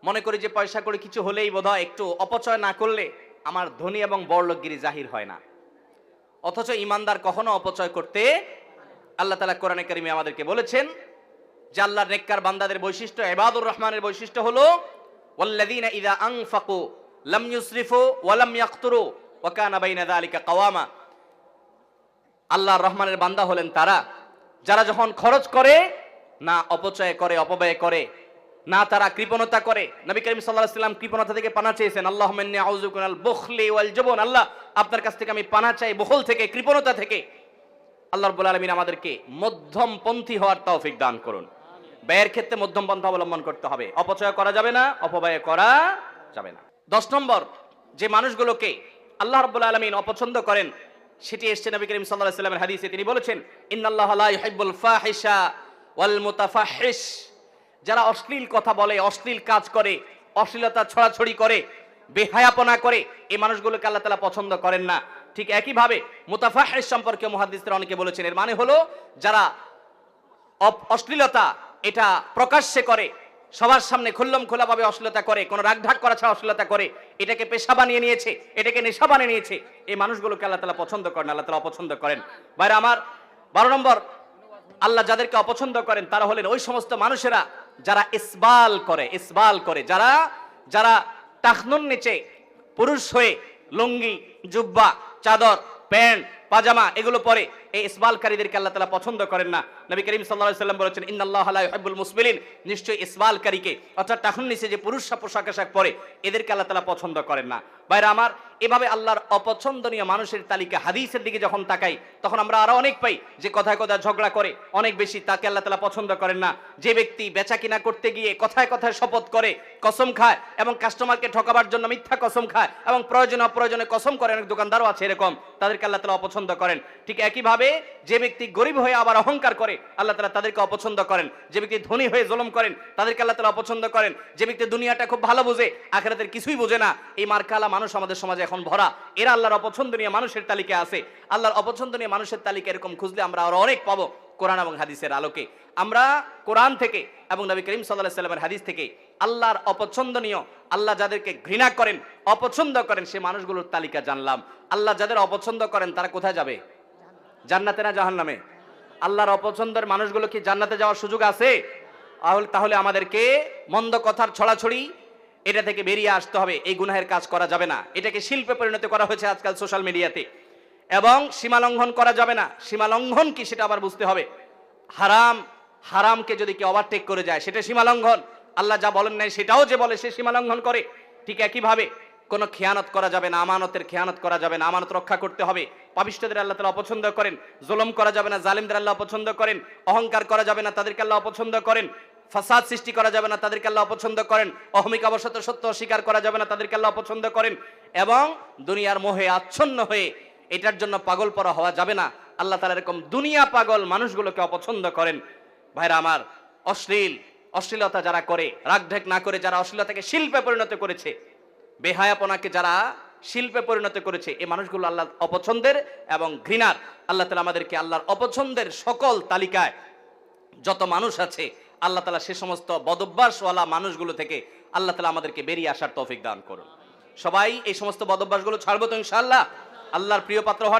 মনে করি যে পয়সা করে কিছু হলেই বোধহয় একটু অপচয় না করলে আমার ধনী এবং বড়লোকগিরি জাহির হয় না। অথচ ইমানদার কখনো অপচয় করতে, আল্লাহ তাআলা কোরআনে কারিমে আমাদেরকে বলেছেন যে আল্লাহর নেককার বান্দাদের বৈশিষ্ট্য, ইবাদুর রহমানের বৈশিষ্ট্য হলো ওয়াল্লাযীনা ইযা আনফাকু লাম ইউসরিফু ওয়া লাম ইয়াকতুরু ওয়া কানা বাইনা যালিকা কাওয়ামা। আল্লাহর রহমানের বান্দা হলেন তারা যারা যখন খরচ করে না অপচয় করে, অপব্যয় করে না, তারা কৃপণতা করে। নবী করিম সাল্লাল্লাহু আলাইহি ওয়াসাল্লাম কৃপণতা থেকে পানা চেয়েছেন, আল্লাহুম্মা ইন্নী আউযু বিকা মিনাল বুখলি ওয়াল জুবন, আল্লাহ আপনার কাছ থেকে আমি পানা চাই বখল থেকে, কৃপণতা থেকে। আল্লাহ রাব্বুল আলামিন আমাদেরকে মধ্যমপন্থী হওয়ার তৌফিক দান করুন। ব্যয়ের ক্ষেত্রে মধ্যম পন্থা অবলম্বন করতে হবে, অপচয় করা যাবে না, অপব্যয় করা যাবে না। 10 নম্বর, যে মানুষগুলোকে আল্লাহ রাব্বুল আলামিন অপছন্দ করেন, সেটি এসেছে নবী করিম সাল্লাল্লাহু আলাইহি ওয়াসাল্লামের হাদিসে। তিনি বলেছেন, ইন্নাল্লাহা লা ইউহিব্বুল ফাহিশা ওয়াল মুতাফাহহিশ, যারা অশ্লীল কথা বলে, অশ্লীল কাজ করে, অশ্লীলতা ছড়াছড়ি করে, বেহায়াপনা করে, এই মানুষগুলোকে আল্লাহ তাআলা পছন্দ করেন না। ঠিক একইভাবে মুতাফাহহিশ সম্পর্কে মুহাদ্দিসরা অনেকে বলেছেন, এর মানে হলো যারা অশ্লীলতা এটা প্রকাশ্যে করে, সবার সামনে খুল্লম খোলাভাবে অশ্লীলতা করে, কোনো রাগঢাক করা ছাড়া অশ্লীলতা করে, এটাকে পেশা বানিয়ে নিয়েছে, এটাকে নেশা বানিয়ে নিয়েছে, এই মানুষগুলোকে আল্লাহ তাআলা পছন্দ করেন, আল্লাহ তাআলা অপছন্দ করেন। ভাইরা আমার, 12 নম্বর, আল্লাহ যাদেরকে অপছন্দ করেন তারা হলেন ওই সমস্ত মানুষেরা যারা ইসবাল করে, যারা টাকনুর নিচে পুরুষ হয়ে লুঙ্গি, জুব্বা, চাদর, প্যান্ট, পাজামা এগুলো পরে, এই ইসবালকারীদেরকে আল্লাহ তাআলা পছন্দ করেন না। নবী করিম সাল্লাল্লাহু আলাইহি ওয়াসাল্লাম বলেছেন, ইন্নাল্লাহা লা ইউহিব্বুল মুসবিলিন, নিশ্চয়ই ইসবালকারীকে, অর্থাৎ টাকনুর নিচে যে পুরুষরা পোশাক আশাক পরে, এদেরকে আল্লাহ তাআলা পছন্দ করেন না। ভাইরা আমার, এভাবে আল্লাহর অপছন্দনীয় মানুষের তালিকা হাদিসের দিকে যখন তাকাই, তখন আমরা আরো অনেক পাই যে কথায় কথায় ঝগড়া করে অনেক বেশি, তাকে আল্লাহ তাআলা পছন্দ করেন না। যে ব্যক্তি বেচা কিনা করতে গিয়ে কথায় কথায় শপথ করে, কসম খায়, এবং কাস্টমারকে ঠকাবার জন্য মিথ্যা কসম খায়, এবং প্রয়োজনে অপ্রয়োজনে কসম করে, অনেক দোকানদারও আছে এরকম, তাদেরকে আল্লাহ তাআলা অপছন্দ করেন। ঠিক একইভাবে যে ব্যক্তি গরিব হয়ে আবার অহংকার করে, আল্লাহ তাআলা তাদেরকে অপছন্দ করেন। যে ব্যক্তি ধনী হয়ে জুলুম করেন, তাদেরকে আল্লাহ তাআলা অপছন্দ করেন। যে ব্যক্তি দুনিয়াটা খুব ভালো বোঝে, আখিরাতের কিছুই বোঝে না, এই মার্কালা মানুষ আমাদের সমাজে এখন ভরা, এরা আল্লাহর অপছন্দনীয় মানুষের তালিকায় আছে। আল্লাহর অপছন্দনীয় মানুষের তালিকা এরকম খুঁজলে আমরা আরো অনেক পাবো কোরআন এবং হাদিসের আলোকে। আমরা কোরআন থেকে এবং নবী করিম সাল্লাল্লাহু আলাইহি ওয়াসাল্লামের হাদিস থেকে আল্লাহর অপছন্দনীয়, আল্লাহ যাদেরকে ঘৃণা করেন, অপছন্দ করেন, সেই মানুষগুলোর তালিকা জানলাম। আল্লাহ যাদের অপছন্দ করেন তারা কোথায় যাবে? জান্নাতে না জাহান্নামে? আল্লাহর অপছন্দের মানুষগুলো কি জান্নাতে যাওয়ার সুযোগ আছে? তাহলে আমাদেরকে মন্দ কথার ছড়াছড়ি এটা থেকে বেরিয়ে আসতে হবে। এই গুনাহের কাজ করা যাবে না, এটাকে শিল্পে পরিণত করা হয়েছে আজকাল সোশ্যাল মিডিয়াতে। এবং সীমা লঙ্ঘন করা যাবে না। সীমা লঙ্ঘন কি সেটা আবার বুঝতে হবে। হারামকে যদি কেউ ওভারটেক করে যায় সেটা সীমা লঙ্ঘন। আল্লাহ যা বলেন নাই সেটাও যে বলে সে সীমা লঙ্ঘন করে। ঠিক একইভাবে কোনো খেয়ানত করা যাবে না, আমানতের খেয়ানত করা যাবে না, আমানত রক্ষা করতে হবে। পাপিষ্ঠদের আল্লাহ তাআলা অপছন্দ করেন। জুলুম করা যাবে না, জালিমদের আল্লাহ অপছন্দ করেন। অহংকার করা যাবে না, তাদেরকে আল্লাহ অপছন্দ করেন। ফাসাদ সৃষ্টি করা যাবে না, তাদেরকে আল্লাহ অপছন্দ করেন। অহমিকাবশত সত্য অস্বীকার করা যাবে না, তাদেরকে আল্লাহ অপছন্দ করেন। এবং দুনিয়ার মোহে আচ্ছন্ন হয়ে এটার জন্য পাগল পরা হওয়া যাবে না। আল্লাহ তাআলা এরকম দুনিয়া পাগল মানুষগুলোকে অপছন্দ করেন। ভাইরা আমার, অশ্লীলতা যারা করে, রাগঢাক না করে যারা অশ্লীলতাকে শিল্পে পরিণত করেছে, বেহায়াপনাকে যারা শিল্পে পরিণত করেছে, এই মানুষগুলো আল্লাহ অপছন্দের এবং ঘৃণার। আল্লাহ তাআলা আমাদেরকে আল্লাহর অপছন্দের সকল তালিকায় যত মানুষ আছে আল্লাহ তাআলা সে সমস্ত বদভ্যাসওয়ালা মানুষগুলো থেকে আল্লাহ তাআলা আমাদেরকে বেরিয়ে আসার তৌফিক দান করুন। সবাই এই সমস্ত বদভ্যাসগুলো ছাড়বো তো ইনশাআল্লাহ। আল্লাহর প্রিয় পাত্র হওয়ার